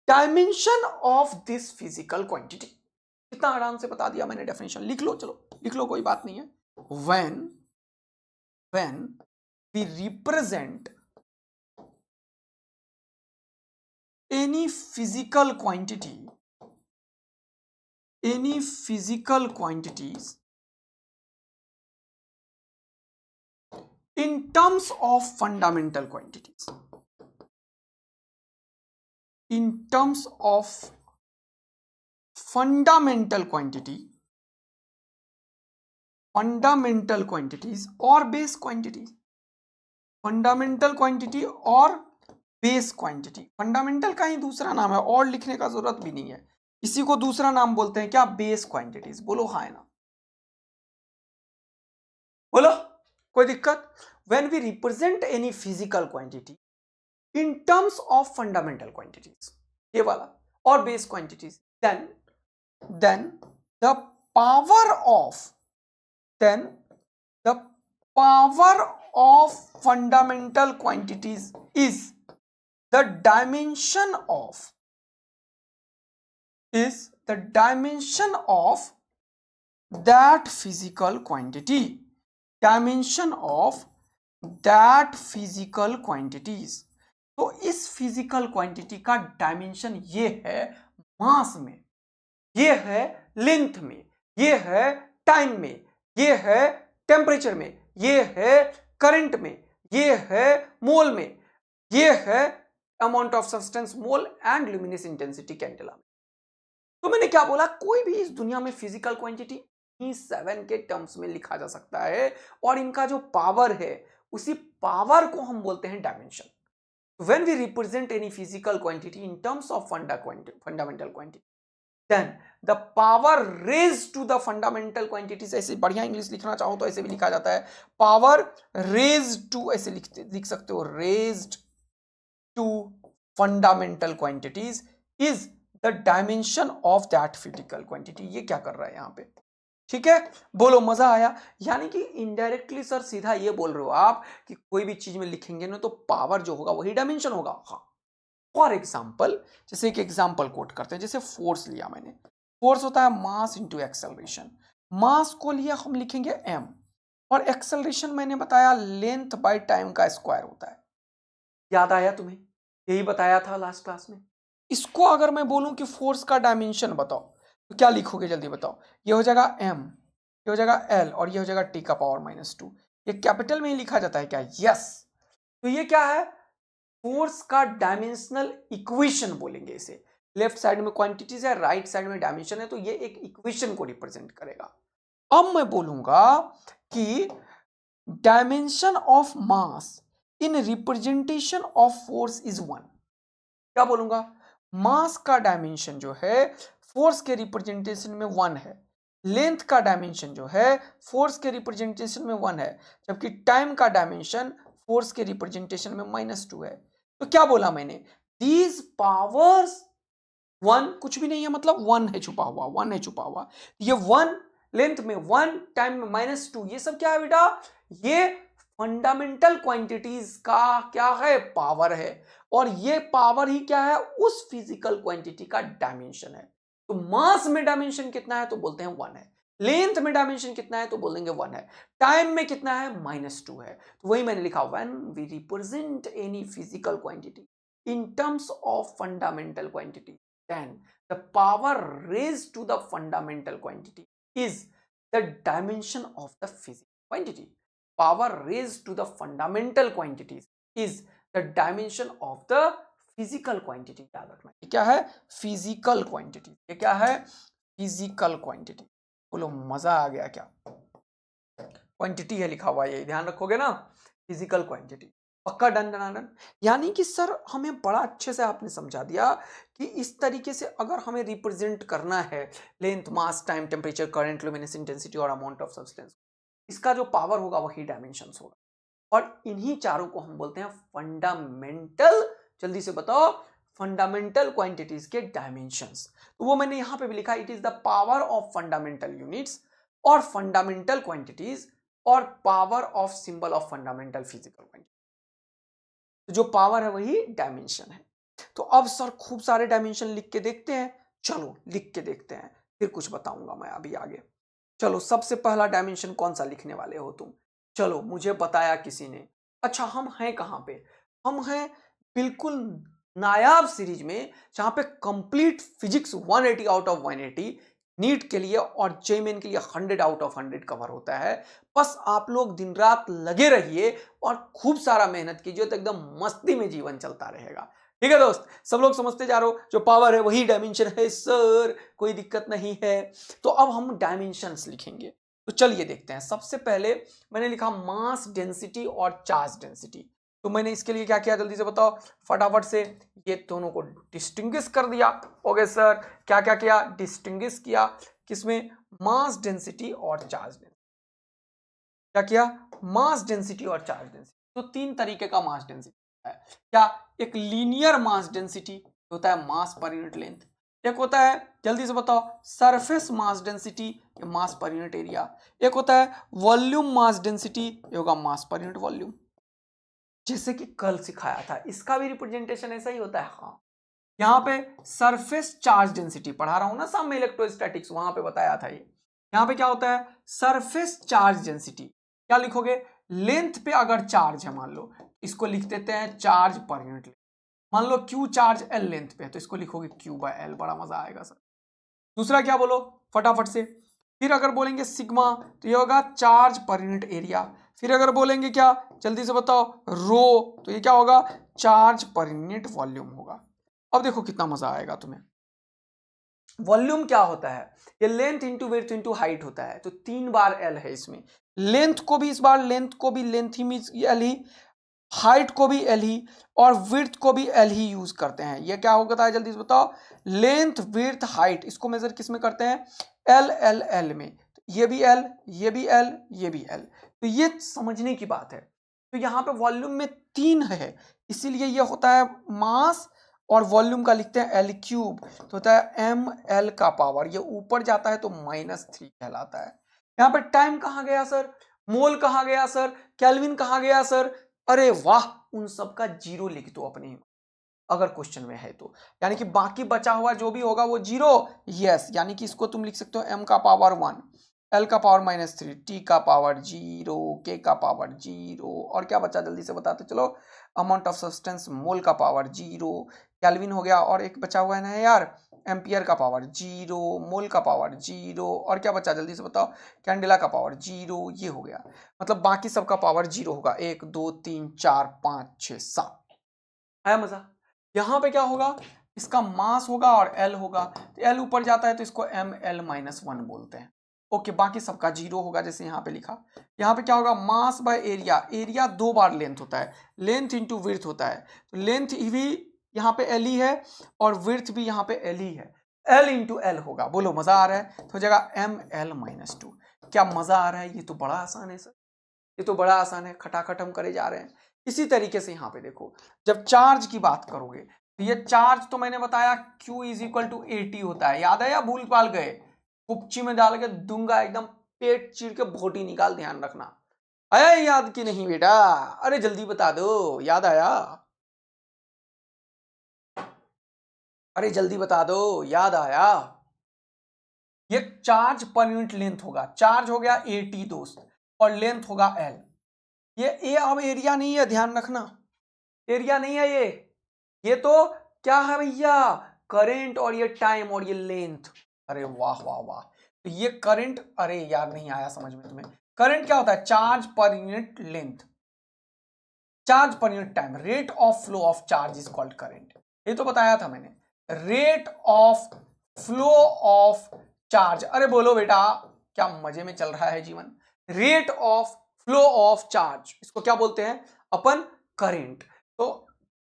dimension of this physical quantity. इतना आराम से बता दिया मैंने डेफिनेशन, लिख लो, चलो लिख लो, कोई बात नहीं है। when we represent any physical quantities in terms of fundamental quantities, in terms of fundamental quantities or base quantities, fundamental quantity और बेस क्वांटिटी। फंडामेंटल का ही दूसरा नाम है, और लिखने का जरूरत भी नहीं है, इसी को दूसरा नाम बोलते हैं क्या, बेस क्वांटिटीज। बोलो हाँ है ना, बोलो कोई दिक्कत। When we represent any physical quantity in terms of fundamental quantities, ये वाला, और base quantities, then the power of fundamental quantities is the dimension of that physical quantity, dimension of that physical quantities। तो इस physical quantity का dimension ये है मास में, ये है लेंथ में, ये है टाइम में, ये है टेम्परेचर में, ये है करंट में, ये है मोल में, ये है amount of substance mole and luminous intensity candela में। तो मैंने क्या बोला, कोई भी इस दुनिया में फिजिकल क्वांटिटी 7 के टर्म्स में लिखा जा सकता है, और इनका जो पावर है उसी पावर को हम बोलते हैं dimension. When we represent any physical quantity in terms of fundamental quantity, then the power raised to the fundamental quantities, ऐसे बढ़िया इंग्लिश लिखना चाहो तो ऐसे भी लिखा जाता है, पावर raised to, ऐसे लिख सकते हो, raised to fundamental quantities is the dimension of that physical quantity। ये क्या कर रहा है यहाँ पे, ठीक है, बोलो मजा आया। यानी कि इनडायरेक्टली सर सीधा ये बोल रहे हो आप कि कोई भी चीज में लिखेंगे ना तो पावर जो होगा वही डायमेंशन होगा। हाँ, फॉर एग्जाम्पल, जैसे एक एग्जाम्पल कोट करते हैं, जैसे फोर्स लिया मैंने, फोर्स होता है मास इंटू एक्सेलरेशन। मास को लिया हम लिखेंगे m, और एक्सेलरेशन मैंने बताया लेंथ बाय टाइम का स्क्वायर होता है। याद आया तुम्हें? यही बताया था लास्ट क्लास में। इसको अगर मैं बोलूं कि फोर्स का डायमेंशन बताओ तो क्या लिखोगे, जल्दी बताओ। ये हो जाएगा m, ये हो जाएगा l, और ये हो जाएगा t का पावर -2। ये कैपिटल में ही लिखा जाता है क्या? यस। तो ये क्या है? फोर्स का डायमेंशनल इक्वेशन बोलेंगे इसे। लेफ्ट साइड में क्वांटिटीज है, राइट साइड में डायमेंशन है, तो ये एक इक्वेशन को रिप्रेजेंट करेगा। अब मैं बोलूंगा कि dimension of mass in representation of force is 1। क्या बोलूंगा? मास का डायमेंशन जो है फोर्स के रिप्रेजेंटेशन में 1 है, लेंथ का डायमेंशन जो है फोर्स के रिप्रेजेंटेशन में 1 है, जबकि टाइम का डायमेंशन फोर्स के रिप्रेजेंटेशन में -2 है। तो क्या बोला मैंने? दीज पावर्स 1 कुछ भी नहीं है, मतलब 1 है छुपा हुआ, 1 है छुपा हुआ। ये 1 लेंथ में 1, टाइम में -2, ये सब क्या है बेटा? ये फंडामेंटल क्वांटिटीज का क्या है? पावर है। और ये पावर ही क्या है? उस फिजिकल क्वांटिटी का डायमेंशन है। तो मास में डायमेंशन कितना है तो बोलते हैं 1 है, लेंथ में डायमेंशन कितना है तो बोलेंगे 1 है, टाइम में कितना है? -2 है। तो वही मैंने लिखा, when we represent any physical quantity in terms of fundamental quantity, then the power raised to the fundamental quantity is the dimension of the physical quantity. Power raised to the fundamental quantities is the dimension of the physical quantity. याद रखना, ये क्या है? Physical quantity. ये क्या है? Physical quantity. बोलो मजा आ गया क्या? क्वांटिटी है लिखा हुआ, ये ध्यान रखोगे ना, फिजिकल क्वांटिटी। पक्का? Done done done. यानी कि सर हमें बड़ा अच्छे से आपने समझा दिया कि इस तरीके से अगर हमें रिप्रेजेंट करना है length, mass, time, temperature, current, luminance, intensity और अमाउंट ऑफ सब्सटेंस, इसका जो पावर होगा वही डायमेंशंस होगा, और इन्हीं चारों को हम बोलते हैं फंडामेंटल। जल्दी से बताओ, फंडामेंटल क्वांटिटीज के डायमेंशंस। तो वो मैंने यहां पे भी लिखा, it is the power of fundamental units और फंडामेंटल क्वांटिटीज और power of symbol of fundamental physical quantity. तो जो पावर है वही डायमेंशन है। तो अब सर खूब सारे डायमेंशन लिख के देखते हैं। चलो लिख के देखते हैं, फिर कुछ बताऊंगा मैं अभी आगे। चलो सबसे पहला डायमेंशन कौन सा लिखने वाले हो तुम? चलो मुझे बताया किसी ने। अच्छा हम हैं कहां पे? हम हैं बिल्कुल नायाब सीरीज में, जहां पे complete physics 180 out of 180 NEET के लिए और जेईई के लिए 100 आउट ऑफ 100 कवर होता है। बस आप लोग दिन रात लगे रहिए और खूब सारा मेहनत कीजिए, तो एकदम मस्ती में जीवन चलता रहेगा। ठीक है दोस्त, सब लोग समझते जा रहे हो, जो पावर है वही डायमेंशन है सर, कोई दिक्कत नहीं है। तो अब हम डायमेंशंस लिखेंगे, तो चलिए देखते हैं। सबसे पहले मैंने लिखा मास डेंसिटी और चार्ज डेंसिटी। तो मैंने इसके लिए क्या किया, जल्दी से बताओ फटाफट से। ये दोनों को डिस्टिंग्विश कर दिया। ओके सर, क्या क्या किया? डिस्टिंग्विश किया किसमें? मास डेंसिटी और चार्ज डेंसिटी। क्या किया? मास डेंसिटी और चार्ज डेंसिटी। तो तीन तरीके का मास डेंसिटी है। क्या? एक लीनियर मास डेंसिटी होता है, मास पर यूनिट लेंथ। एक होता है, जल्दी से बताओ, सरफेस मास डेंसिटी, मास पर यूनिट एरिया। एक होता है वॉल्यूम मास डेंसिटी, ये होगा मास पर यूनिट वॉल्यूम। जैसे कि कल सिखाया था, इसका भी रिप्रेजेंटेशन ऐसा ही होता है। हाँ, यहाँ पे सरफेस चार्ज डेंसिटी पढ़ा रहा हूं ना शाम में, इलेक्ट्रोस्टैटिक्स, वहां पे बताया था ये। यहाँ पे क्या होता है? Surface charge density. क्या लिखोगे? लेंथ पे अगर चार्ज है, मान लो इसको लिख देते हैं चार्ज पर यूनिट। मान लो क्यू चार्ज एल लेंथ पे है, तो इसको लिखोगे क्यू बाय एल। बड़ा मजा आएगा सर। दूसरा क्या बोलो फटाफट से। फिर अगर बोलेंगे सिग्मा, तो ये होगा चार्ज पर यूनिट एरिया। फिर अगर बोलेंगे क्या, जल्दी से बताओ, रो, तो ये क्या होगा? चार्ज पर यूनिट वॉल्यूम होगा। अब देखो कितना मजा आएगा तुम्हें। वॉल्यूम क्या होता है? ये length into width into height होता है, तो 3 बार एल है इसमें। लेंथ को भी इस बार लेंथ को भी लेंथ ही मींस एल ही, हाइट को भी एल ही, और विड्थ को भी एल ही यूज करते हैं। ये क्या होता है जल्दी से बताओ? लेंथ, विड्थ, हाइट, इसको मेजर किस में करते हैं? एल एल एल में। ये भी एल, ये भी एल, ये भी एल। तो ये समझने की बात है। तो यहाँ पे वॉल्यूम में 3 है, इसीलिए ये होता है मास, और वॉल्यूम का लिखते हैं एल क्यूब, तो होता है एम एल का पावर। ये ऊपर जाता है तो -3 कहलाता है। यहाँ पे टाइम कहाँ गया सर? मोल कहाँ गया सर? केल्विन कहाँ गया सर? अरे वाह, उन सब का 0 लिख दो अपने। अगर क्वेश्चन में है तो, यानी कि बाकी बचा हुआ जो भी होगा वो 0। यस, यानी कि इसको तुम लिख सकते हो m का पावर 1, l का पावर -3, t का पावर 0, k का पावर 0, और क्या बचा जल्दी से बताते चलो, अमाउंट ऑफ सब्सटेंस मोल का पावर 0, केल्विन हो गया, और एक बचा हुआ है ना यार एम्पियर का पावर 0, मोल का पावर 0, और क्या बचा जल्दी से बताओ, कैंडेला का पावर 0। ये हो गया, मतलब बाकी सबका पावर 0 होगा। 1 2 3 4 5 6 7। आया मजा? यहाँ पे क्या होगा, इसका मास होगा और एल होगा, तो एल ऊपर जाता है तो इसको ml-1 बोलते हैं। ओके, बाकी सबका 0 होगा जैसे यहाँ पे लिखा। यहाँ पे क्या होगा, mass by area, area 2 bar length होता है, लेंथ इंटू विड्थ होता है, तो लेंथ भी यहाँ पे एल ही है और विड्थ भी यहाँ पे एल ही है, एल इंटू एल होगा। बोलो मजा आ रहा है? तो हो जाएगा ml-2। क्या मजा आ रहा है? ये तो बड़ा आसान है सर, ये तो बड़ा आसान है, खटाखट हम करे जा रहे हैं। इसी तरीके से यहाँ पे देखो, जब चार्ज की बात करोगे तो ये चार्ज तो मैंने बताया Q is equal to AT होता है, याद है या भूल पाल गए? कुप्ची में डाल के दूंगा, एकदम पेट चीर के भोटी निकाल, ध्यान रखना। आया याद कि नहीं बेटा? अरे जल्दी बता दो, याद आया? अरे जल्दी बता दो, याद आया? ये चार्ज पर यूनिट लेंथ होगा, चार्ज हो गया AT दोस्त, और लेंथ होगा L। ये अब एरिया नहीं है, ध्यान रखना, एरिया नहीं है ये तो क्या है भैया, करंट, और ये टाइम, और ये लेंथ। अरे वाह वाह वाह, तो ये करंट, अरे यार नहीं आया समझ में तुम्हें? करंट क्या होता है? Charge per unit length, charge per unit time, rate of flow of charge is called current. ये तो बताया था मैंने, rate of flow of charge. अरे बोलो बेटा, क्या मजे में चल रहा है जीवन? Rate of flow of charge, इसको क्या बोलते हैं अपन? करंट। तो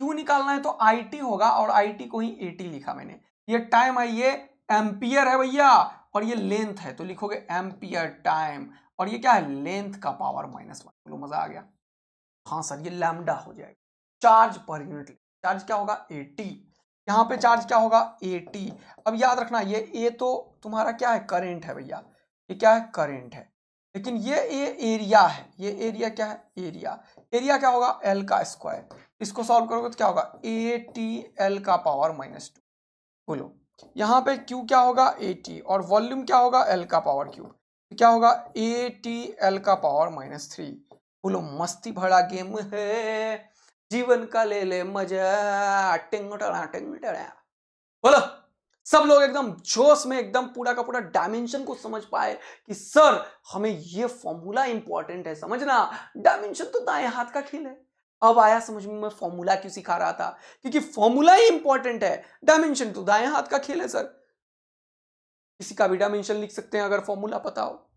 क्यों निकालना है तो IT होगा, और IT को ही AT लिखा मैंने। ये टाइम है, ये एम्पियर है भैया, और ये लेंथ है, तो लिखोगे एम्पियर टाइम, और ये क्या है? लेंथ का पावर -1। बोलो मजा आ गया? हाँ सर, ये लैम्डा हो जाएगा, चार्ज पर यूनिट। चार्ज क्या होगा? AT। यहाँ पे चार्ज क्या होगा? AT। अब याद रखना, ये तो तुम्हारा क्या है? करंट है भैया, ये क्या है? करंट है। लेकिन ये एरिया है, ये एरिया क्या है? एरिया। एरिया क्या होगा? L का स्क्वायर। इसको सॉल्व करोगे तो क्या होगा? ATL का पावर -2। बोलो, यहाँ पे Q क्या होगा? AT, और वॉल्यूम क्या होगा? L का पावर क्यूब, क्या होगा? ATL का पावर -3। बोलो, मस्ती भरा गेम है, जीवन का ले ले मजा, टिंग टड़ा टिंग टड़ा। बोलो, सब लोग एकदम जोश में, एकदम पूरा का पूरा डायमेंशन को समझ पाए कि सर हमें ये फॉर्मूला इंपॉर्टेंट है समझना। डायमेंशन तो दाएं हाथ का खेल है। अब आया समझ में मैं फॉर्मूला क्यों सिखा रहा था, क्योंकि फॉर्मूला ही इंपॉर्टेंट है, डायमेंशन तो दाएं हाथ का खेल है सर। किसी का भी डायमेंशन लिख सकते हैं अगर फॉर्मूला पता हो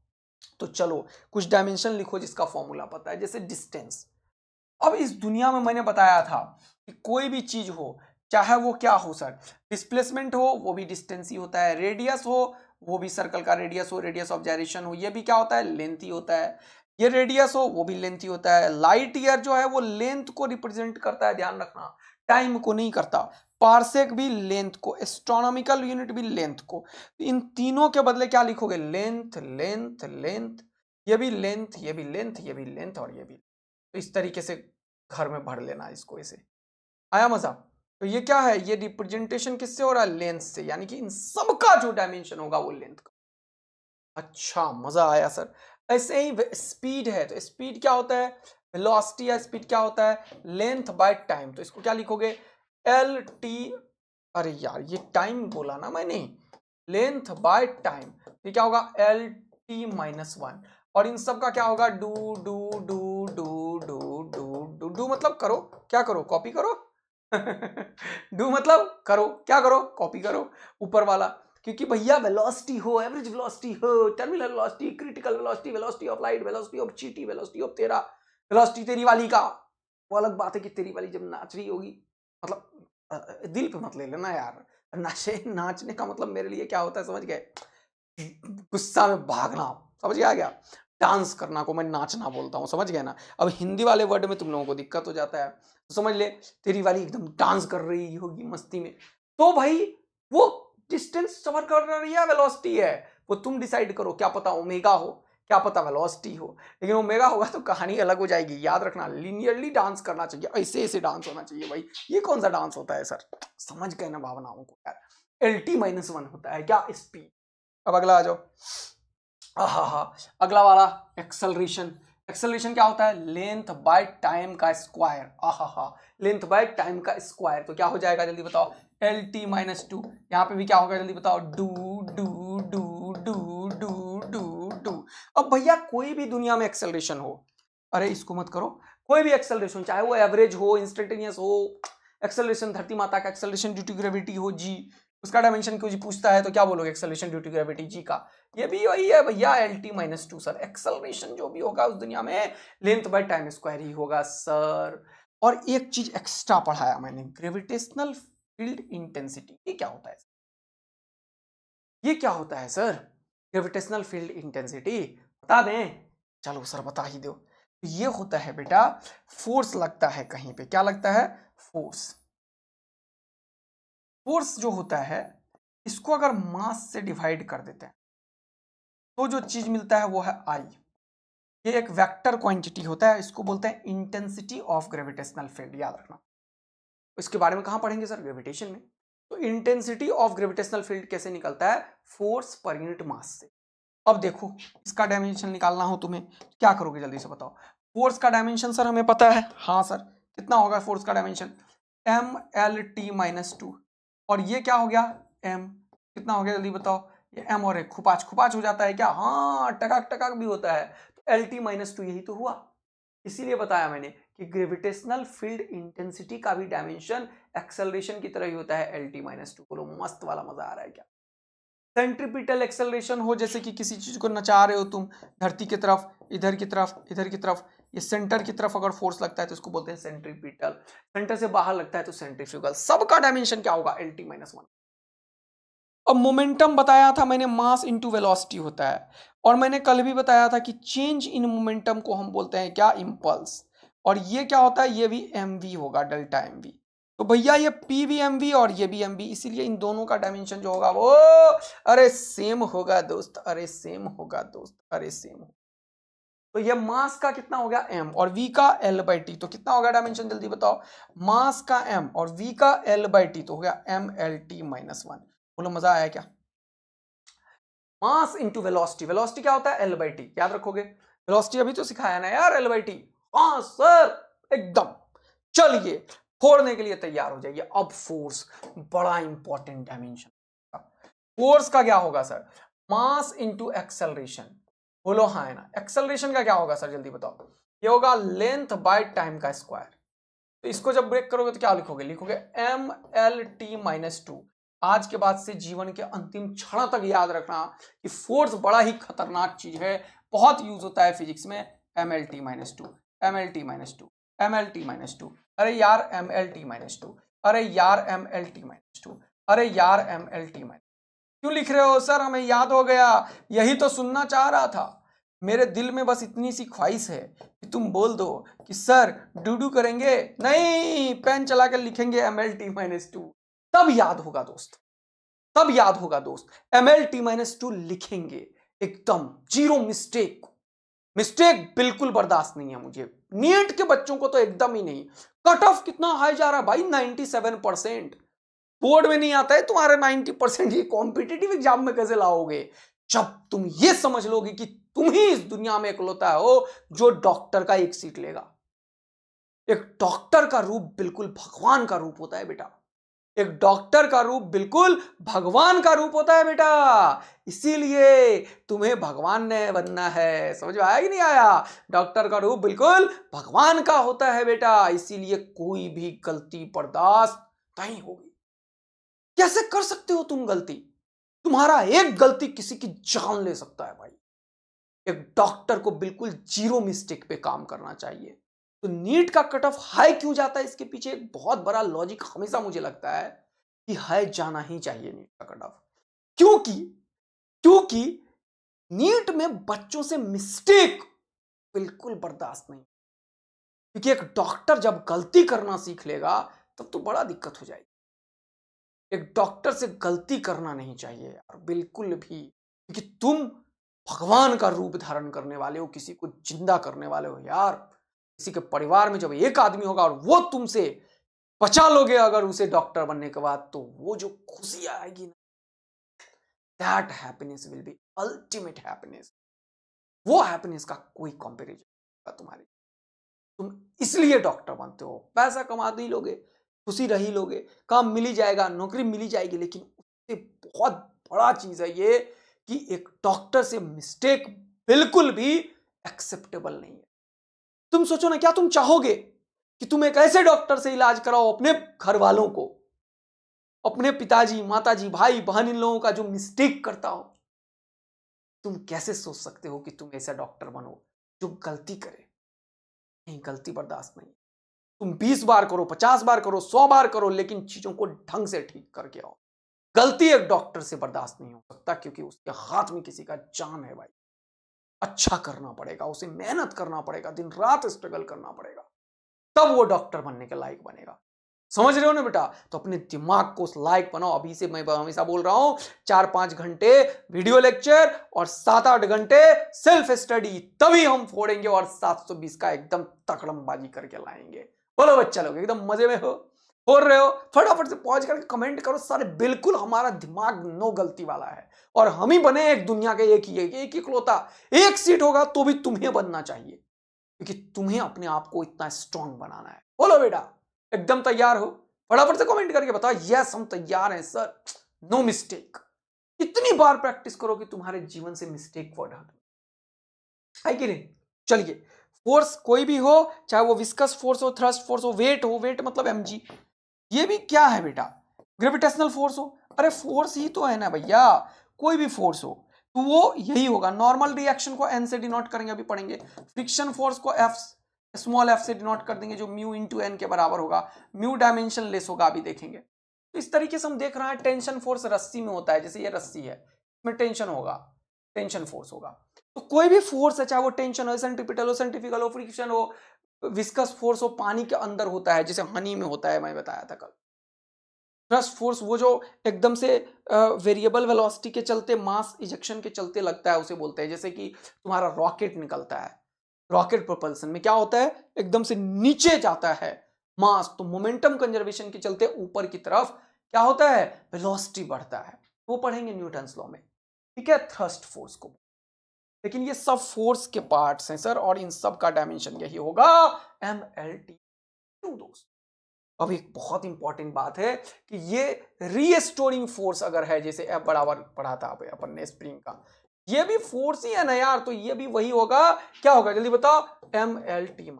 तो। चलो कुछ डायमेंशन लिखो जिसका फॉर्मूला पता है, जैसे डिस्टेंस। अब इस दुनिया में मैंने बताया था कि कोई भी चीज हो, चाहे वो क्या हो सर, डिस्प्लेसमेंट हो वो भी डिस्टेंस ही होता है, रेडियस हो वो भी सर्कल का रेडियस हो, रेडियस ऑफ जायरेशन हो ये भी क्या होता है? लेंथ ही होता है। ये रेडियस हो वो भी लेंथ ही होता है। लाइट ईयर जो है वो लेंथ को रिप्रेजेंट करता है, ध्यान रखना, टाइम को नहीं करता। पार्सेक भी लेंथ को, एस्ट्रोनॉमिकल यूनिट भी लेंथ को। इन तीनों के बदले क्या लिखोगे? लेंथ लेंथ लेंथ, ये भी लेंथ, ये भी लेंथ, ये भी लेंथ, और ये भी। तो इस तरीके से घर में भर लेना इसको, इसे। आया मजा? तो ये क्या है? ये रिप्रेजेंटेशन किससे हो रहा है? लेंथ से, यानी कि इन सब का जो डायमेंशन होगा वो लेंथ का। अच्छा, मजा आया सर। ऐसे ही स्पीड है, तो स्पीड क्या होता है? वेलोसिटी या स्पीड क्या होता है? Length by time. तो इसको क्या लिखोगे? LT। अरे यार ये टाइम बोला ना मैंने, लेंथ बाय टाइम, ये क्या होगा? LT-1। और इन सब का क्या होगा? Do do do do do do do do मतलब करो, क्या करो? कॉपी करो। डू मतलब करो, क्या करो? कॉपी करो ऊपर वाला। क्योंकि भैया वेलोसिटी हो, एवरेज वेलोसिटी हो, terminal velocity, critical velocity, velocity of light, velocity of चीटी, वेलोसिटी ऑफ तेरा, वेलोसिटी तेरी वाली का। वो अलग बात है कि तेरी वाली जब नाच रही होगी, मतलब दिल पे मत ले लेना यार। नाचने का मतलब मेरे लिए क्या होता है समझ गए? गुस्सा में भागना, समझ गया क्या? डांस करना को मैं नाचना बोलता हूँ, समझ गए ना? अब हिंदी वाले वर्ड में तुम लोगों को दिक्कत हो जाता है, तो समझ ले तेरी वाली एकदम डांस कर रही होगी मस्ती में, तो भाई वो डिस्टेंस कवर कर रही है, वेलोसिटी है, वो तुम डिसाइड करो। क्या पता ओमेगा हो, क्या पता वेलोसिटी हो, लेकिन ओमेगा होगा तो कहानी अलग हो जाएगी। याद रखना, लीनियरली डांस करना चाहिए, ऐसे ऐसे डांस होना चाहिए भाई। ये कौन सा डांस होता है सर, समझ गए ना भावनाओं को यार। LT-1 होता है क्या, स्पीड। अब अगला आ जाओ। हा, अगला वाला एक्सेलरेशन। एक्सेलरेशन क्या होता है, लेंथ बाय टाइम का स्क्वायर। हा, लेंथ बाय टाइम का स्क्वायर, तो क्या हो जाएगा जल्दी बताओ, LT-2। यहाँ पे भी क्या होगा जल्दी बताओ, do do do do do do do. अब भैया कोई भी दुनिया में एक्सेलरेशन हो, अरे इसको मत करो, कोई भी एक्सेलरेशन, चाहे वो एवरेज हो, इंस्टेंटेनियस हो, एक्सेलरेशन धरती माता का एक्सेलरेशन ड्यू टू ग्रेविटी हो जी, उसका डायमेंशन क्यों जी पूछता है, तो क्या बोलोगे, acceleration due to gravity G का, ये भी वही है भैया, LT-2 सर। एक्सेलरेशन जो भी होगा उस दुनिया में लेंथ बाय टाइम स्क्वायर ही होगा सर। और एक चीज एक्स्ट्रा पढ़ाया मैंने, ग्रेविटेशनल फील्ड इंटेंसिटी। ये क्या होता है, ये क्या होता है सर, ग्रेविटेशनल फील्ड इंटेंसिटी बता दें, चलो सर बता ही दो। ये होता है बेटा, फोर्स लगता है कहीं पे, क्या लगता है, फोर्स। फोर्स जो होता है, इसको अगर मास से डिवाइड कर देते हैं तो जो चीज मिलता है वो है आई। ये एक वेक्टर क्वांटिटी होता है, इसको बोलते हैं इंटेंसिटी ऑफ ग्रेविटेशनल फील्ड, याद रखना। इसके बारे में कहां पढ़ेंगे सर, ग्रेविटेशन में। तो इंटेंसिटी ऑफ ग्रेविटेशनल फील्ड कैसे निकलता है, फोर्स पर यूनिट मास से। अब देखो, इसका डायमेंशन निकालना हो तुम्हें, क्या करोगे जल्दी से बताओ। फोर्स का डायमेंशन सर हमें पता है, हाँ सर, कितना होगा फोर्स का डायमेंशन, MLT-2। और ये क्या हो गया, m, कितना हो गया जल्दी बताओ, ये m और एक खुपाच खुपाच हो जाता है क्या, हाँ टकाक टकाक भी होता है, तो LT-2 यही तो हुआ। इसीलिए बताया मैंने कि ग्रेविटेशनल फील्ड इंटेंसिटी का भी डायमेंशन एक्सेलरेशन की तरह ही होता है, LT-2। बोलो मस्त वाला, मजा आ रहा है क्या। सेंट्रीपिटल एक्सेलरेशन हो, जैसे कि किसी चीज को नचा रहे हो तुम धरती की तरफ, इधर की तरफ, इधर की तरफ, ये सेंटर की तरफ अगर फोर्स लगता है तो इसको बोलते हैं सेंट्रीपिटल, सेंटर से बाहर लगता है तो सेंट्रीफ्यूगल। सबका डायमेंशन क्या होगा, LT-1। अब मोमेंटम बताया था मैंने, मास इनटू वेलोसिटी होता है, और मैंने कल भी बताया था कि चेंज इन मोमेंटम को हम बोलते हैं क्या, इंपल्स। और ये क्या होता है, ये भी mv होगा, डेल्टा mv। तो भैया ये p भी mv और ये भी mv, इसीलिए इन दोनों का डायमेंशन जो होगा वो, अरे सेम होगा दोस्त, अरे सेम होगा दोस्त, अरे सेम होगा। तो ये मास का कितना हो गया m, और v का L/T, तो कितना होगा डायमेंशन जल्दी बताओ, मास का m और v का L/T, तो हो गया MLT-1। बोलो मजा आया क्या। मास इंटू वेलोसिटी, वेलोसिटी क्या होता है, L/T, याद रखोगे। वेलोसिटी अभी तो सिखाया ना यार, L/T। हाँ सर, एकदम। चलिए फोड़ने के लिए तैयार हो जाइए। अब फोर्स, बड़ा इंपॉर्टेंट डायमेंशन। फोर्स का क्या होगा सर, मास इंटू एक्सेलरेशन। बोलो हाँ है ना, एक्सेलरेशन का क्या होगा सर जल्दी बताओ, ये होगा लेंथ बाय टाइम का स्क्वायर। तो इसको जब ब्रेक करोगे तो क्या लिखोगे, लिखोगे MLT-2। आज के बाद से जीवन के अंतिम क्षण तक याद रखना कि फोर्स बड़ा ही खतरनाक चीज है, बहुत यूज होता है फिजिक्स में। MLT-2, MLT-2, MLT-2, अरे यार MLT-2, अरे यार MLT-2, अरे यार MLT-। क्यों लिख रहे हो सर, हमें याद हो गया, यही तो सुनना चाह रहा था। मेरे दिल में बस इतनी सी ख्वाहिश है कि तुम बोल दो कि सर डूडू करेंगे, नहीं पेन चला कर लिखेंगे MLT-2, तब याद होगा दोस्त, तब याद होगा दोस्त। MLT-2 लिखेंगे एकदम जीरो मिस्टेक। मिस्टेक बिल्कुल बर्दाश्त नहीं है मुझे, नीट के बच्चों को तो एकदम ही नहीं। कट ऑफ कितना हाई जा रहा है भाई, 97%। बोर्ड में नहीं आता है तुम्हारे 90%, ये कॉम्पिटिटिव एग्जाम में कैसे लाओगे, जब तुम ये समझ लोगे कि तुम ही इस दुनिया में इकलौता हो जो डॉक्टर का एक सीट लेगा। एक डॉक्टर का रूप बिल्कुल भगवान का रूप होता है बेटा, एक डॉक्टर का रूप बिल्कुल भगवान का रूप होता है बेटा, इसीलिए तुम्हें भगवान ने बनना है। समझ में आया कि नहीं आया, डॉक्टर का रूप बिल्कुल भगवान का होता है बेटा, इसीलिए कोई भी गलती बर्दाश्त नहीं होगी। कैसे कर सकते हो तुम गलती, तुम्हारा एक गलती किसी की जान ले सकता है भाई। एक डॉक्टर को बिल्कुल जीरो मिस्टेक पे काम करना चाहिए। तो नीट का कट ऑफ हाई क्यों जाता है, इसके पीछे एक बहुत बड़ा लॉजिक हमेशा मुझे लगता है कि हाई जाना ही चाहिए नीट का कट ऑफ। क्योंकि क्योंकि नीट में बच्चों से मिस्टेक बिल्कुल बर्दाश्त नहीं, क्योंकि एक डॉक्टर जब गलती करना सीख लेगा तब तो बड़ा दिक्कत हो जाएगी। एक डॉक्टर से गलती करना नहीं चाहिए यार बिल्कुल भी, क्योंकि तुम भगवान का रूप धारण करने वाले हो, किसी को जिंदा करने वाले हो यार। किसी के परिवार में जब एक आदमी होगा और वो तुमसे बचा लोगे अगर उसे डॉक्टर बनने के बाद, तो वो जो खुशी आएगी ना, that happiness will be ultimate happiness. वो हैप्पीनेस का कोई कंपैरिजन तुम्हारी। तुम इसलिए डॉक्टर बनते हो, पैसा कमा ही लोगे, खुशी रही लोगे, काम मिल ही जाएगा, नौकरी मिल ही जाएगी, लेकिन उससे बहुत बड़ा चीज है ये कि एक डॉक्टर से मिस्टेक बिल्कुल भी एक्सेप्टेबल नहीं है। तुम सोचो ना, क्या तुम चाहोगे कि तुम एक ऐसे डॉक्टर से इलाज कराओ अपने घर वालों को, अपने पिताजी, माताजी, भाई बहन, इन लोगों का जो मिस्टेक करता हो? तुम कैसे सोच सकते हो कि तुम ऐसा डॉक्टर बनो जो गलती करे? नहीं, गलती बर्दाश्त नहीं। तुम 20 बार करो, 50 बार करो, 100 बार करो, लेकिन चीजों को ढंग से ठीक करके आओ। गलती एक डॉक्टर से बर्दाश्त नहीं हो सकता, क्योंकि उसके हाथ में किसी का जान है भाई। अच्छा करना पड़ेगा, उसे मेहनत करना पड़ेगा, दिन रात स्ट्रगल करना पड़ेगा, तब वो डॉक्टर बनने के लायक बनेगा। समझ रहे हो ना बेटा? तो अपने दिमाग को उस लायक बनाओ। अभी से मैं हमेशा बोल रहा हूं, 4-5 घंटे वीडियो लेक्चर और 7-8 घंटे सेल्फ स्टडी, तभी हम फोड़ेंगे और 720 का एकदम तकड़मबाजी करके लाएंगे। बोलो बच्चा लोग, एकदम मजे में हो रहे हो? फटाफट से पहुंच करके कमेंट करो सारे। बिल्कुल हमारा दिमाग नो गलती वाला है, और हम ही बने एक दुनिया के एक ही इकलौता। एक सीट होगा तो भी तुम्हें बनना चाहिए, क्योंकि तुम्हें अपने आप को इतना स्ट्रांग बनाना है। बोलो बेटा, एकदम तैयार हो? फटाफट से कमेंट करके बताओ, यस हम तैयार हैं सर, नो मिस्टेक। इतनी बार प्रैक्टिस करो कि तुम्हारे जीवन से मिस्टेक वर्ड है कि नहीं? चलिए, फोर्स कोई भी हो, चाहे वो विस्कस फोर्स हो, थ्रस्ट फोर्स हो, वेट मतलब mg, ये भी क्या है बेटा? ग्रेविटेशनल फोर्स हो। अरे फोर्स ही तो है ना भैया, कोई भी फोर्स हो तो वो यही होगा। नॉर्मल रिएक्शन को n से डिनोट करेंगे, अभी पढ़ेंगे। फ्रिक्शन फोर्स को f, स्मॉल f से डिनोट कर देंगे, जो म्यू इंटू एन के बराबर होगा। म्यू डायमेंशन लेस होगा, अभी देखेंगे। तो इस तरीके से हम देख रहे हैं टेंशन फोर्स रस्सी में होता है, जैसे ये रस्सी है, इसमें टेंशन होगा, टेंशन फोर्स होगा। तो कोई भी फोर्स है, चाहे वो टेंशन हो, सेंट्रीपिटल हो, सेंट्रीफ्यूगल हो, फ्रिक्शन हो, विस्कस फोर्स हो, पानी के अंदर होता है, जैसे हनी में होता है, मैं बताया था कल। थ्रस्ट फोर्स वो जो एकदम से वेरिएबल वेलोसिटी के चलते, मास इजेक्शन के चलते लगता है, उसे बोलते हैं। जैसे कि तुम्हारा रॉकेट निकलता है, रॉकेट प्रोपल्सन में क्या होता है, एकदम से नीचे जाता है मास, तो मोमेंटम कंजर्वेशन के चलते ऊपर की तरफ क्या होता है, वेलोसिटी बढ़ता है। वो पढ़ेंगे न्यूटन्स लॉ में, ठीक है, थ्रस्ट फोर्स को। लेकिन ये सब फोर्स के पार्ट्स हैं सर, और इन सब का डायमेंशन यही होगा mLT2 दोस्त। अब एक बहुत इंपॉर्टेंट बात है कि ये रीस्टोरिंग फोर्स अगर है, जैसे F बराबर पढ़ा था अपन ने स्प्रिंग का, ये भी फोर्स ही है ना यार, तो ये भी वही होगा। क्या होगा जल्दी बताओ? mLT।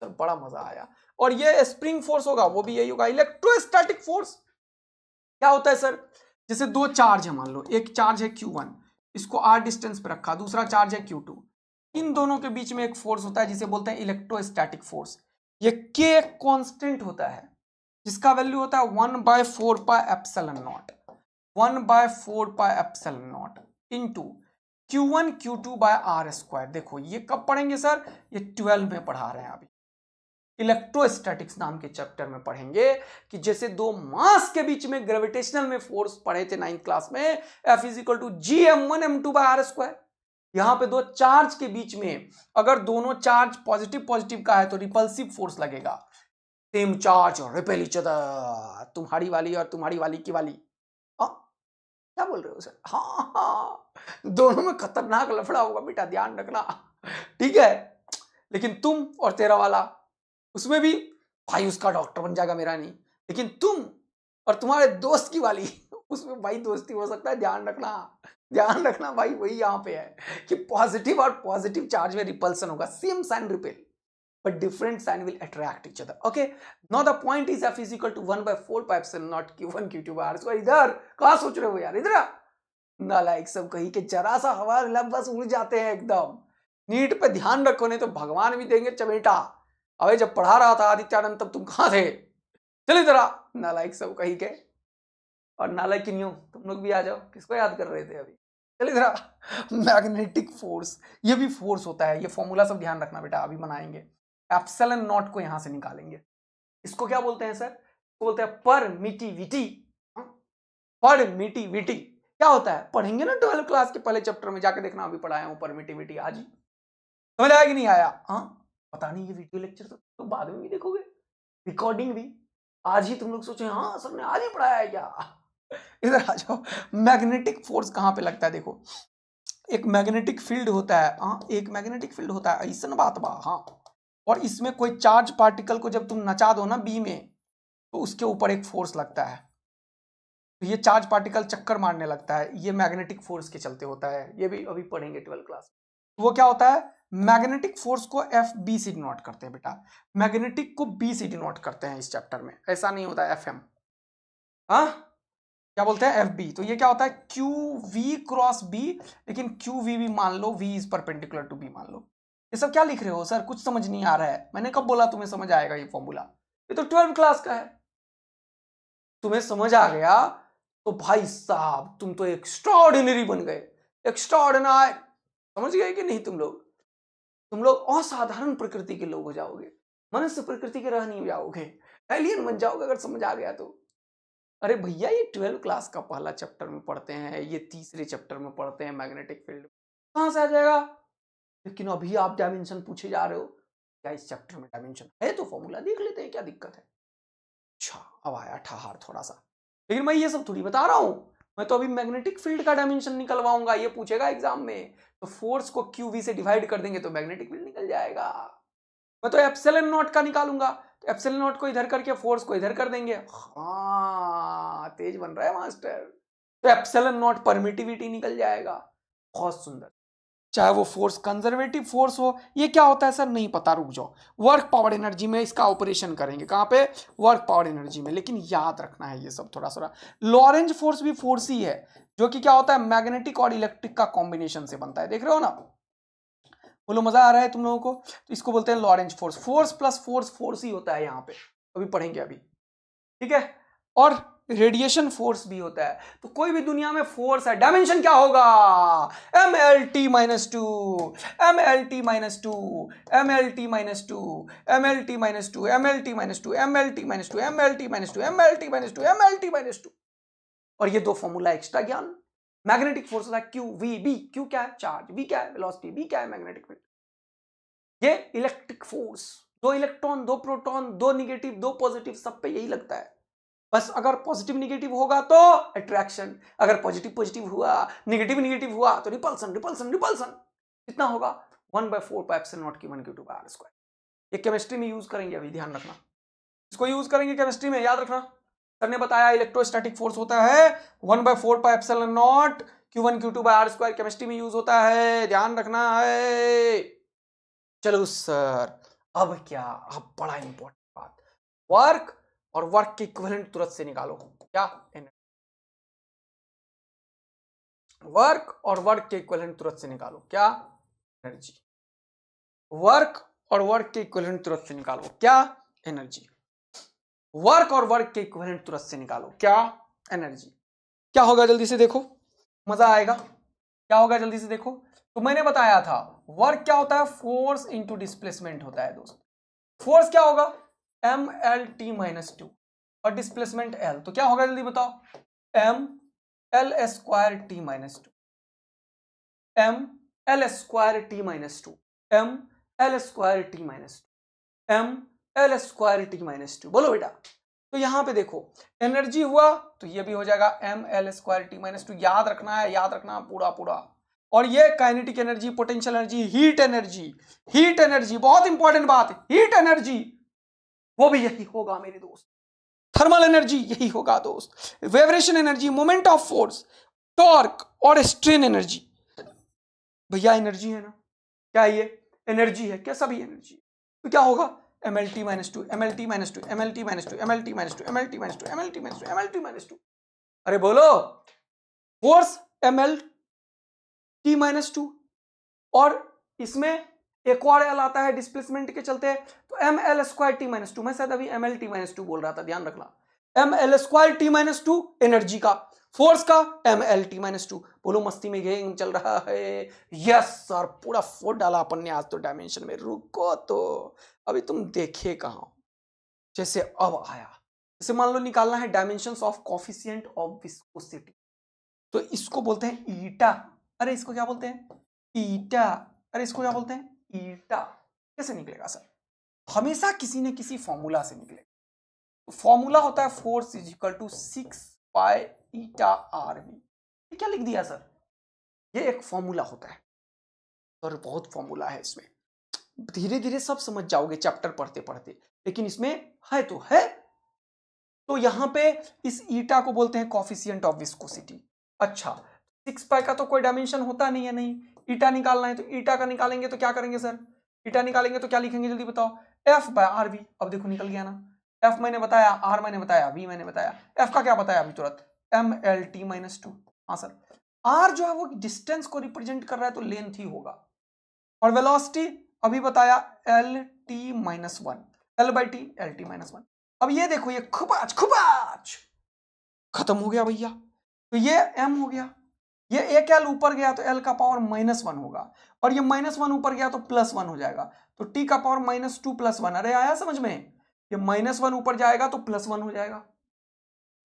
सर बड़ा मजा आया। और ये स्प्रिंग फोर्स होगा, वो भी यही होगा। इलेक्ट्रोस्टैटिक फोर्स क्या होता है सर? जैसे दो चार्ज है, मान लो एक चार्ज है Q1, इसको r डिस्टेंस पे रखा, दूसरा चार्ज है Q2, इन दोनों के बीच में एक फोर्स होता है जिसे बोलते हैं इलेक्ट्रोस्टैटिक फोर्स। ये K एक कांस्टेंट होता है, जिसका वैल्यू होता है 1/4 pi epsilon nought, 1/4 pi epsilon nought into Q1 Q2 by R square. देखो ये कब पढ़ेंगे सर? ये 12 में पढ़ा रहे हैं अभी, इलेक्ट्रोस्टैटिक्स नाम के चैप्टर में पढ़ेंगे कि जैसे दो मास के बीच में ग्रेविटेशनल में फोर्स पढ़े थे 9th क्लास में, F is equal to GM1m2 by R square. यहां पे दो चार्ज के बीच में अगर दोनों चार्ज पॉजिटिव पॉजिटिव का है तो रिपल्सिव फोर्स लगेगा। Same charge repel each other, तुम्हारी वाली और तुम्हारी वाली की वाली। हाँ क्या बोल रहे हो सर? हाँ हाँ, दोनों में खतरनाक लफड़ा होगा बेटा, ध्यान रखना, ठीक है। लेकिन तुम और तेरा वाला, उसमें भी भाई उसका डॉक्टर बन जाएगा, मेरा नहीं। लेकिन तुम और तुम्हारे दोस्त की वाली, उसमें भाई दोस्ती हो सकता है, ध्यान रखना, ध्यान रखना भाई। वही यहाँ पे है कि पॉजिटिव और पॉजिटिव चार्ज में रिपल्सन होगा, same sign repel, but different sign will attract each other. Okay, now the point is F is equal to 1/4 pi epsilon naught Q1 Q2 by r square। इधर कहाँ सोच रहे हो यार? इधर नालायक सब कहीं के, जरा सा हवा लग बस उड़ जाते हैं एकदम। नीट पे ध्यान रखो, नहीं तो भगवान भी देंगे चमेटा। अबे जब पढ़ा रहा था आदित्यानंद तब तुम कहाँ थे? चल इधर आ, नालायक सब कहीं के। और नालायक किन्हीं तुम लोग भी आ जाओ, किसको याद कर रहे थे अभी? चल इधर आ। मैग्नेटिक फोर्स, ये भी फोर्स होता है, ये फॉर्मूला सब ध्यान रखना बेटा, अभी बनाएंगे। एप्सिलॉन नॉट को यहां से निकालेंगे, इसको क्या बोलते हैं सर? बोलते हैं परमिटिविटी, परमिटिविटी। क्या होता है, पढ़ेंगे ना 12 क्लास के पहले चैप्टर में, जाके देखना, अभी पढ़ाया हूँ परमिटिविटी आज ही। समझ आया कि नहीं आया? हाँ, पता नहीं, ये वीडियो लेक्चर तो बाद में भी देखोगे, रिकॉर्डिंग भी आज ही। तुम लोग सोचे हाँ सर ने आज ही पढ़ाया है क्या? इधर आ जाओ। मैग्नेटिक फोर्स कहाँ पे लगता है? देखो, एक मैग्नेटिक फील्ड होता है, हाँ, एक मैग्नेटिक फील्ड होता है, ऐसा बात बा, हाँ। और इसमें कोई चार्ज पार्टिकल को जब तुम नचा दो ना बी में, तो उसके ऊपर एक फोर्स लगता है, तो ये चार्ज पार्टिकल चक्कर मारने लगता है, ये मैग्नेटिक फोर्स के चलते होता है। ये भी अभी पढ़ेंगे 12 क्लास। तो वो क्या होता है, मैग्नेटिक फोर्स को एफ बी से डिनोट करते हैं बेटा, मैग्नेटिक को बी से डिनोट करते हैं इस चैप्टर में, ऐसा नहीं होता एफ एम, हाँ, क्या बोलते हैं एफ बी। तो ये क्या होता है, क्यू वी क्रॉस बी, लेकिन क्यू वी भी मान लो, V is perpendicular to B मान लो। ये सब क्या लिख रहे हो सर, कुछ समझ नहीं आ रहा है? मैंने कब बोला तुम्हें समझ आएगा ये फॉर्मूला? ये तो 12 क्लास का है। तुम्हें समझ आ गया तो भाई साहब तुम तो एक्स्ट्राऑर्डिनरी बन गए, एक्स्ट्राऑर्डिनरी। समझ गए कि नहीं? तुम लोग असाधारण प्रकृति के लोग हो जाओगे, मनुष्य प्रकृति के रह नहीं जाओगे, एलियन बन जाओगे अगर समझ आ गया तो। अरे भैया, ये 12 क्लास का पहला चैप्टर में पढ़ते हैं, ये तीसरे चैप्टर में पढ़ते हैं, मैग्नेटिक फील्ड कहां से आ जाएगा? लेकिन अभी आप डायमेंशन पूछे जा रहे हो, क्या इस चैप्टर में डायमेंशन है? तो फॉर्मूला देख लेते हैं, क्या दिक्कत है? अच्छा, अब आया ठहार थोड़ा सा, लेकिन मैं ये सब थोड़ी बता रहा हूं, मैं तो अभी मैग्नेटिक फील्ड का डायमेंशन निकलवाऊंगा, ये पूछेगा एग्जाम में। तो फोर्स को क्यू से डिवाइड कर देंगे तो मैग्नेटिक फील्ड निकल जाएगा। मैं तो एप्सिलॉन नॉट का निकालूंगा, तो एप्सिलॉन नॉट को इधर करके फोर्स को इधर कर देंगे। हाँ, तेज बन रहा है मास्टर। तो एप्सिलॉन नॉट परमिटिविटी निकल जाएगा। बहुत सुंदर। चाहे वो फोर्स कंजर्वेटिव फोर्स हो, ये क्या होता है सर नहीं पता, रुक जाओ, वर्क पावर एनर्जी में इसका ऑपरेशन करेंगे। कहां पे? वर्क पावर एनर्जी में। लेकिन याद रखना है ये सब थोड़ा सा, लॉरेंज फोर्स भी फोर्स ही है, जो कि क्या होता है, मैग्नेटिक और इलेक्ट्रिक का कॉम्बिनेशन से बनता है। देख रहे हो ना? बोलो मजा आ रहा है तुम लोगों को? तो इसको बोलते हैं Lorentz force. Force plus force force ही होता है यहाँ पे, अभी पढ़ेंगे अभी, ठीक है। और रेडिएशन फोर्स भी होता है। तो कोई भी दुनिया में फोर्स है, डायमेंशन क्या होगा? M L T minus two, M L T minus two, M L T minus two, M L T minus two, M L T minus two, M L T minus two, M L T minus two, M L T minus two, M L T minus two. और ये दो formula extra ज्ञान। Magnetic force होता है Q we B. Q क्या है? Charge. We क्या है? वेलोसिटी। बी क्या है? Magnetic field. ये इलेक्ट्रिक फोर्स, दो इलेक्ट्रॉन, दो प्रोटॉन, दो निगेटिव, दो पॉजिटिव, सब पे यही लगता है। बस अगर पॉजिटिव निगेटिव होगा तो अट्रैक्शन, अगर पॉजिटिव पॉजिटिव हुआ, निगेटिव निगेटिव हुआ तो रिपल्सन, रिपल्सन, रिपल्सन। कितना होगा? 1/4πε0q1q2r²। ये केमिस्ट्री में यूज करेंगे, अभी ध्यान रखना, इसको यूज करेंगे केमिस्ट्री में, याद रखना। सर ने बताया इलेक्ट्रोस्टैटिक फोर्स होता है 1/4πε0q1q2r², केमिस्ट्री में यूज होता है, ध्यान रखना है। चलो सर, अब क्या? अब बड़ा इंपॉर्टेंट बात, वर्क और वर्क के इक्विवेलेंट तुरंत से निकालो। क्या? वर्क और वर्क के इक्विवेलेंट तुरंत से निकालो। क्या? एनर्जी। वर्क और वर्क के इक्विवेलेंट तुरंत से निकालो। क्या? एनर्जी। वर्क और वर्क के इक्विवेलेंट तुरंत से निकालो। क्या? एनर्जी। क्या होगा जल्दी से देखो, मजा आएगा। क्या होगा जल्दी से देखो। तो मैंने बताया था वर्क क्या होता है, फोर्स इंटू डिस्प्लेसमेंट होता है दोस्त। फोर्स क्या होगा? M L T minus two, और डिस्प्लेसमेंट एल, तो क्या होगा जल्दी बताओ? M L square T minus two, M L square T minus two, M L square T minus two, M L square T minus two. बोलो बेटा। तो यहां पे देखो एनर्जी हुआ, तो ये भी हो जाएगा M L square T minus two. याद रखना है, याद रखना पूरा पूरा। और ये kinetic energy, potential energy, heat energy, heat energy, बहुत इंपॉर्टेंट बात, हीट एनर्जी, वो भी यही होगा मेरे दोस्त। थर्मल एनर्जी यही होगा दोस्त। Vibration energy, moment of force, torque और स्ट्रेन एनर्जी। भैया एनर्जी है ना, क्या ये एनर्जी है? क्या? सभी एनर्जी। तो क्या होगा? M L T minus two, M L T minus two, M L T minus two, M L T minus two, M L T minus two, M L T minus two, M L T minus two. अरे बोलो, force M L T minus two, और इसमें एक और L आता है displacement के चलते, तो M L square T minus two. मैं शायद अभी M L T minus two बोल रहा था, ध्यान रखना। M L square T minus two energy का, फोर्स का M L T minus two. बोलो मस्ती में गेम चल रहा है? यस सर, पूरा फोड़ डाला अपन ने आज तो डायमेंशन में। रुको तो, अभी तुम देखे कहां। जैसे अब आया, जैसे मान लो निकालना है dimensions of coefficient of viscosity, तो इसको बोलते हैं ईटा। अरे इसको क्या बोलते हैं? ईटा। अरे इसको क्या बोलते हैं? ईटा। कैसे निकलेगा सर? हमेशा किसी न किसी फॉर्मूला से निकलेगा। तो फॉर्मूला होता है force is equal to 6 pi eta R V. ये क्या लिख दिया सर? ये एक फॉर्मूला होता है और बहुत फॉर्मूला है इसमें, धीरे धीरे सब समझ जाओगे चैप्टर पढ़ते पढ़ते, लेकिन इसमें है तो है। तो यहां पे इस ईटा को बोलते हैं कॉफिशिएंट ऑफ विस्कोसिटी। अच्छा, 6 पाई का तो कोई डायमेंशन होता नहीं है, नहीं ईटा निकालना है तो ईटा का निकालेंगे तो क्या करेंगे सर? ईटा निकालेंगे तो क्या लिखेंगे जल्दी बताओ? F by R V. अब देखो निकल गया ना, एफ मैंने बताया, आर मैंने बताया, वी मैंने बताया। एफ का क्या बताया अभी तुरंत? M L T minus two. हाँ सर, आर जो है वो डिस्टेंस को रिप्रेजेंट कर रहा है तो लेंथ ही होगा, और वेलोसिटी अभी बताया L T minus one, L by T L T minus one. अब ये देखो ये खुबाच खुबाच खत्म हो गया भैया, तो ये m हो गया, ये एक l ऊपर गया तो l का पावर -1 होगा, और ये -1 ऊपर गया तो +1 हो जाएगा, तो t का पावर -2 + 1। अरे आया समझ में? ये -1 ऊपर जाएगा तो +1 हो जाएगा,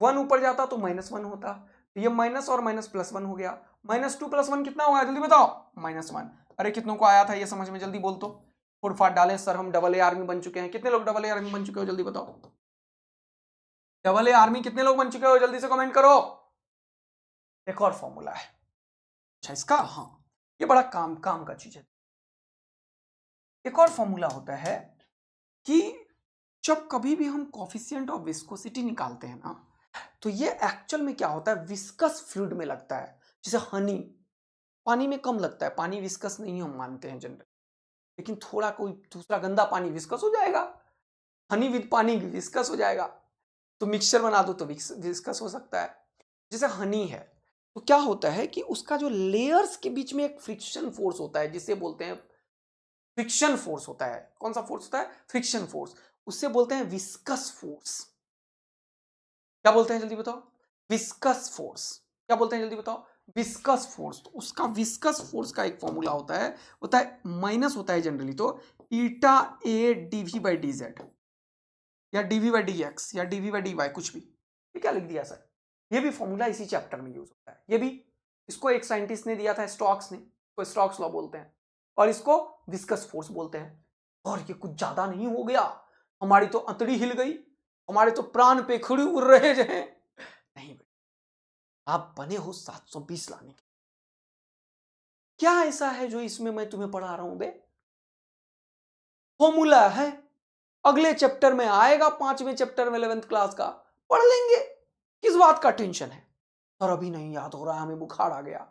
1 ऊपर जाता तो -1 होता, तो ये माइनस और माइनस +1 हो गया। -2 + 1 कितना होगा जल्दी बताओ? -1। अरे कितनों को आया था ये समझ में? जल्दी बोल तो, फुटफाट डालें सर, हम डबल ए आर्मी बन चुके हैं। कितने लोग डबल ए आर्मी बन चुके हो जल्दी बताओ? डबल ए आर्मी कितने लोग बन चुके हो जल्दी से कमेंट करो। एक और फॉर्मूला है अच्छा इसका, हाँ ये बड़ा काम का चीज है। एक और फॉर्मूला होता है कि जब कभी भी हम कॉफिशिएंट ऑफ विस्कोसिटी निकालते हैं ना, तो ये एक्चुअल में क्या होता है, विस्कस फ्लूइड में लगता है। जैसे हनी पानी में कम लगता है, पानी विस्कस नहीं हम मानते हैं जनरल, लेकिन थोड़ा कोई दूसरा गंदा पानी विस्कस हो जाएगा, हनी विद पानी विस्कस हो जाएगा, तो मिक्सचर बना दो तो विस्कस हो सकता है। जैसे हनी है तो क्या होता है कि उसका जो लेयर्स के बीच में एक फ्रिक्शन फोर्स होता है, जिसे बोलते हैं फ्रिक्शन फोर्स होता है। कौन सा फोर्स होता है? Friction force. उससे बोलते हैं विस्कस फोर्स। क्या बोलते हैं जल्दी बताओ? Viscous force. क्या बोलते हैं जल्दी बताओ? Viscous force. तो उसका विस्कस फोर्स का एक फॉर्मूला होता है माइनस होता है जनरली तो ईटा ए डीवी बाई डी जेड, या डीवी बाई डी एक्स, या डीवी बाई डी वाई, कुछ भी। ये क्या लिख दिया सर? ये भी फॉर्मूला इसी चैप्टर में यूज होता है। ये भी, इसको एक साइंटिस्ट ने दिया था, स्टोक्स ने, तो स्टोक्स लॉ बोलते हैं, और इसको विस्कस फोर्स बोलते हैं। और ये कुछ ज्यादा नहीं हो गया? हमारी तो अंतड़ी हिल गई, हमारे तो प्राण पे खड़ी उड़ रहे हैं। नहीं बेटा, आप बने हो 720 लाने के। क्या ऐसा है जो इसमें मैं तुम्हें पढ़ा रहा हूं बे? फॉर्मूला है, अगले चैप्टर में आएगा, 5वें चैप्टर में 11th क्लास का, पढ़ लेंगे। किस बात का टेंशन है? और अभी नहीं याद हो रहा है, हमें बुखार आ गया।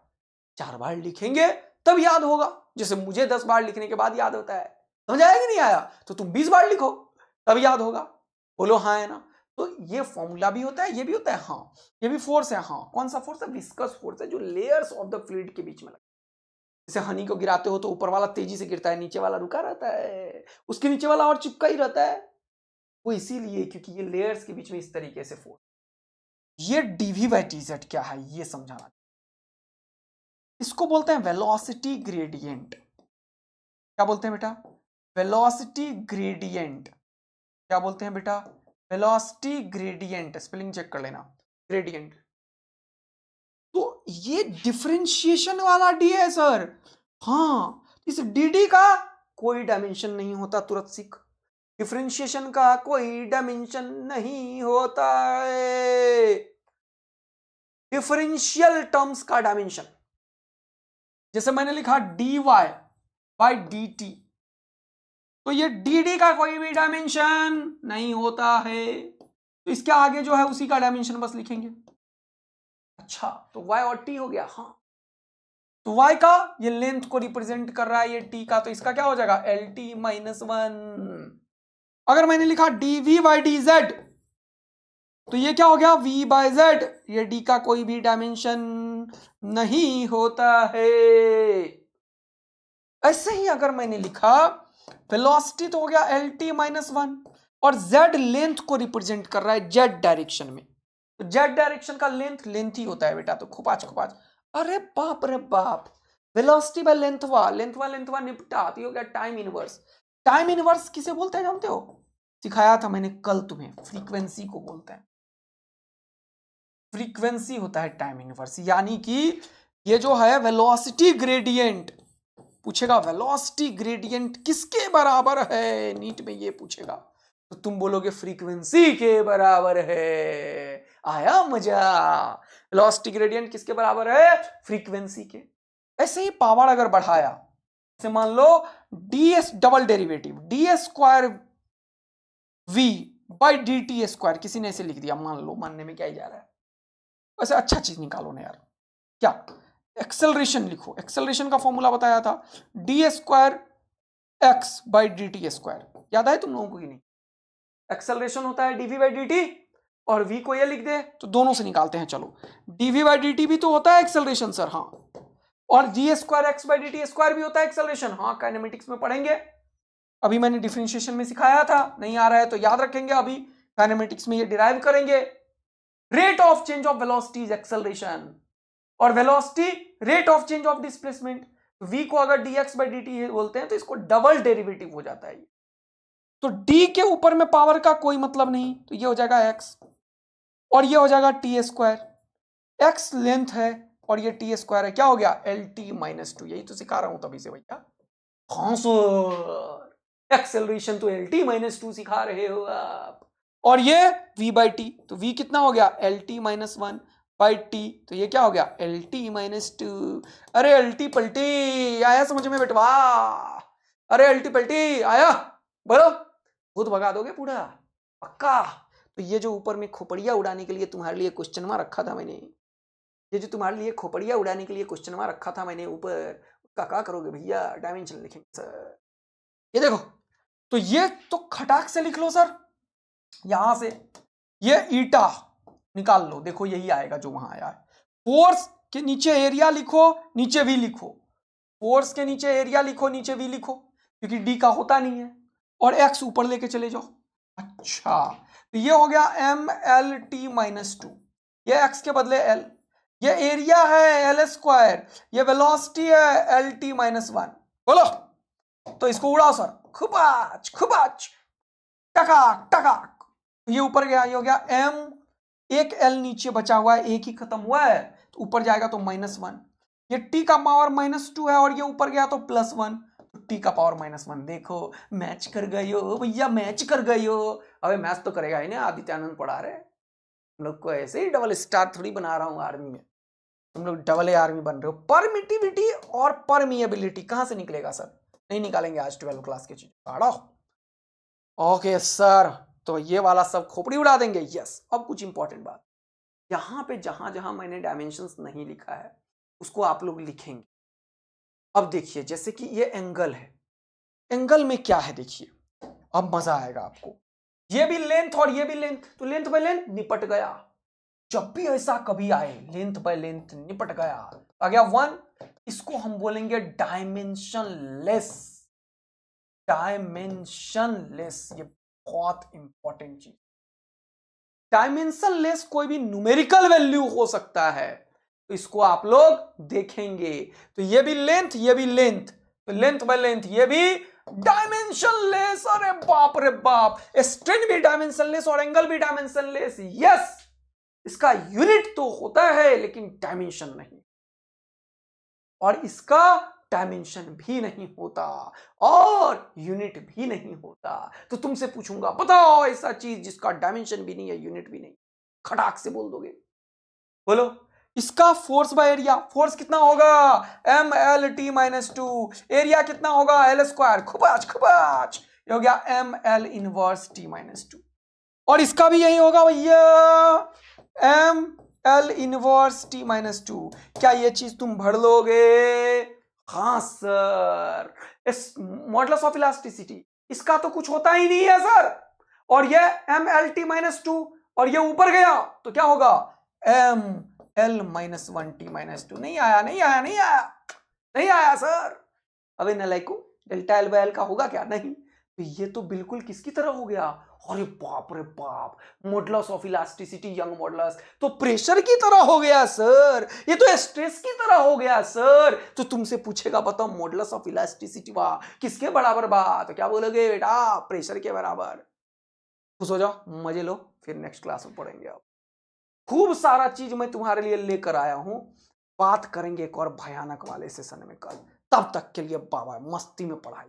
4 बार लिखेंगे तब याद होगा, जैसे मुझे 10 बार लिखने के बाद याद होता है। समझ आया कि नहीं आया? तो तुम 20 बार लिखो तब याद होगा। बोलो हाँ है ना? तो ये फॉर्मूला भी होता है, ये भी होता है, हाँ ये भी फोर्स है। हाँ कौन सा फोर्स है? विस्कस फोर्स है, जो लेयर्स ऑफ द फ्लूइड के बीच में लगता है। जैसे हनी को गिराते हो तो ऊपर वाला तेजी से गिरता है, नीचे वाला रुका रहता है, उसके नीचे वाला और चिपका ही रहता है। वो इसीलिए क्योंकि ये लेयर्स के बीच में इस तरीके से फोर्स। ये डीवी बाई टी जेड क्या है ये समझाना। इसको बोलते हैं वेलोसिटी ग्रेडियंट। क्या बोलते हैं बेटा? Velocity gradient. क्या बोलते हैं बेटा? Velocity gradient. स्पेलिंग चेक कर लेना, ग्रेडियंट। तो ये डिफरेंशिएशन वाला डी है सर। हाँ, इस डी का कोई डायमेंशन नहीं होता, तुरंत सीख। डिफरेंशिएशन का कोई डायमेंशन नहीं होता है, डिफरेंशियल टर्म्स का डायमेंशन। जैसे मैंने लिखा dy बाई dt, तो ये dd का कोई भी डायमेंशन नहीं होता है, तो इसके आगे जो है उसी का डायमेंशन बस लिखेंगे। अच्छा, तो y और t हो गया। हाँ, तो y का ये लेंथ को रिप्रेजेंट कर रहा है, ये t का, तो इसका क्या हो जाएगा? lt minus 1। अगर मैंने लिखा dv बाई dz, तो ये क्या हो गया? v by z। ये d का कोई भी डायमेंशन नहीं होता है। ऐसे ही अगर मैंने लिखा वेलोसिटी, तो हो गया lt माइनस 1, और z लेंथ को रिप्रेजेंट कर रहा है z डायरेक्शन में, तो z डायरेक्शन का लेंथ ही होता है बेटा। तो खुपाच खुपाच, अरे बाप रे बाप, वेलोसिटी बाय लेंथवा निपटा, तो हो गया टाइम इनवर्स। टाइम इनवर्स किसे बोलते हैं जानते हो? सिखाया था मैंने कल तुम्हें, फ्रीक्वेंसी को बोलते हैं। फ्रीक्वेंसी होता है टाइम इनवर्स, यानी कि ये जो है वेलोसिटी ग्रेडियंट पूछेगा, वेलोसिटी ग्रेडियंट किसके बराबर है, नीट में ये पूछेगा, तो तुम बोलोगे फ्रीक्वेंसी के बराबर है। आया मजा? वेलोसिटी ग्रेडियंट किसके बराबर है? फ्रीक्वेंसी के। ऐसे ही पावर अगर बढ़ाया, जैसे मान लो ds double derivative ds square v by D T square, किसी ने ऐसे लिख दिया, मान लो, मानने में क्या ही जा रहा है, वैसे अच्छा चीज निकालो ना यार, क्या एक्सेलरेशन लिखो, एक्सेलरेशन का फॉर्मूला बताया था D square X by D T square, याद आए तुम लोगों को कि नहीं? एक्सेलरेशन होता है डीवी बाई डी टी, और v को ये लिख दे तो दोनों से निकालते हैं, चलो डीवी बाई डी टी भी तो होता है एक्सेलरेशन सर, हाँ, और G square X by D T square भी होता है एक्सेलरेशन, हाँ काइनेमेटिक्स में पढ़ेंगे, अभी मैंने डिफरेंशिएशन में सिखाया था, नहीं आ रहा है तो याद रखेंगे, अभी काइनेमेटिक्स में ये डिराइव करेंगे। Rate of change of velocity is acceleration, और velocity rate of change of displacement, v को अगर dx बाई dt बोलते हैं तो इसको डबल डेरिवेटिव हो जाता है, तो d के ऊपर में पावर का कोई मतलब नहीं, तो ये हो जाएगा x, और ये हो जाएगा टी स्क्वायर, x लेंथ है और ये टी स्क्वायर है, क्या हो गया एल टी माइनस टू, यही तो सिखा रहा हूं तभी से भैया। हाँ सर, एक्सेलरेशन तो एल टी माइनस टू सिखा रहे हो आप, और ये v बाई टी, तो v कितना हो गया L T minus one by T, तो ये क्या हो गया एल टी माइनस टू। अरे अल्टी पल्टी आया समझ में बेटवा, अरे अल्टी पल्टी आया, बोलो खुद भगा दोगे पूरा पक्का। तो ये जो ऊपर में खोपड़िया उड़ाने के लिए तुम्हारे लिए क्वेश्चन मार्क रखा था मैंने, ये जो तुम्हारे लिए खोपड़िया उड़ाने के लिए क्वेश्चन मार्क रखा था मैंने ऊपर, उसका क्या करोगे भैया, डायमेंशन लिखेंगे सर, ये देखो, तो ये तो खटाक से लिख लो सर, यहां से ये ईटा निकाल लो, देखो यही आएगा जो वहां आया है, फोर्स के नीचे एरिया लिखो, नीचे वी लिखो, फोर्स के नीचे एरिया लिखो, नीचे वी लिखो, क्योंकि डी का होता नहीं है, और एक्स ऊपर लेके चले जाओ। अच्छा, तो ये हो गया M L T minus two, ये एक्स के बदले एल, ये एरिया है एल स्क्वायर, ये वेलोसिटी है एल टी माइनस वन, बोलो तो इसको उड़ाओ सर, खुबाच खुबाच टकाक टकाक, ये ऊपर गया, ये हो गया एम, एक एल नीचे बचा हुआ है, एक ही खत्म हुआ है, तो ऊपर जाएगा तो माइनस वन, ये टी का पावर माइनस टू है, और ये ऊपर गया तो प्लस वन, तो टी का पावर माइनस वन, देखो मैच कर गए हो भैया, मैच कर गए हो। अबे मैच तो करेगा ही ना, आदित्यानंद पढ़ा रहे हम लोग को, ऐसे ही डबल स्टार थोड़ी बना रहा हूँ आर्मी में, तुम लोग डबल ए आर्मी बन रहे हो। परमिटिविटी और परमिएबिलिटी कहां से निकलेगा सर, नहीं निकालेंगे आज 12 क्लास के चीज पढ़ो। ओके सर, तो ये वाला सब खोपड़ी उड़ा देंगे, यस। अब कुछ इंपॉर्टेंट बात, यहां पे जहां जहां मैंने डायमेंशंस नहीं लिखा है उसको आप लोग लिखेंगे। अब देखिए, जैसे कि ये एंगल है, एंगल में क्या है देखिए, अब मजा आएगा आपको, ये भी लेंथ और ये भी लेंथ, तो लेंथ बाय लेंथ निपट गया, जब भी ऐसा कभी आए लेंथ बाय लेंथ निपट गया, आ गया वन, इसको हम बोलेंगे डायमेंशनलेस, डायमेंशनलेस, ये बहुत इंपॉर्टेंट चीज, डायमेंशनलेस कोई भी न्यूमेरिकल वैल्यू हो सकता है, तो इसको आप लोग देखेंगे, तो ये भी लेंथ ये भी लेंथ, तो लेंथ बाय लेंथ ये भी डायमेंशनलेस, अरे बाप रे बाप, स्ट्रेन भी डायमेंशनलेस और एंगल भी डायमेंशनलेस, यस, इसका यूनिट तो होता है लेकिन डायमेंशन नहीं, और इसका डायमेंशन भी नहीं होता और यूनिट भी नहीं होता। तो तुमसे पूछूंगा बताओ ऐसा चीज जिसका डायमेंशन भी नहीं है यूनिट भी नहीं, खटाक से बोल दोगे, बोलो। इसका फोर्स बाय एरिया, फोर्स कितना होगा M L T minus two, area कितना होगा एल स्क्वायर, खुबाच खुबाच, ये हो गया M L inverse T minus two, और इसका भी यही होगा भैया M L inverse T minus two. क्या ये चीज तुम भर लोगे? हाँ सर, इस मॉडुलस ऑफ इलास्टिसिटी इसका तो कुछ होता ही नहीं है सर, और ये M L T minus two, और ये ऊपर गया तो क्या होगा M L minus one T minus two, नहीं आया नहीं आया नहीं आया नहीं आया सर। अबे नलाइको, डेल्टा एल बाय एल का होगा क्या? नहीं, तो ये तो बिल्कुल किसकी तरह हो गया, अरे बाप रे बाप, modulus of elasticity young modulus, तो प्रेशर की तरह हो गया सर, ये तो स्ट्रेस की तरह हो गया सर। तो तुमसे पूछेगा बताओ मॉडुलस ऑफ इलास्टिसिटी बा किसके बराबर बा, तो क्या बोलोगे बेटा प्रेशर के बराबर। खुश हो जाओ, मजे लो, फिर नेक्स्ट क्लास में पढ़ेंगे। अब खूब सारा चीज मैं तुम्हारे लिए लेकर आया हूं। बात करेंगे एक और भयानक वाले सेशन में कल। तब तक के लिए बाबा, मस्ती में पढ़ाई।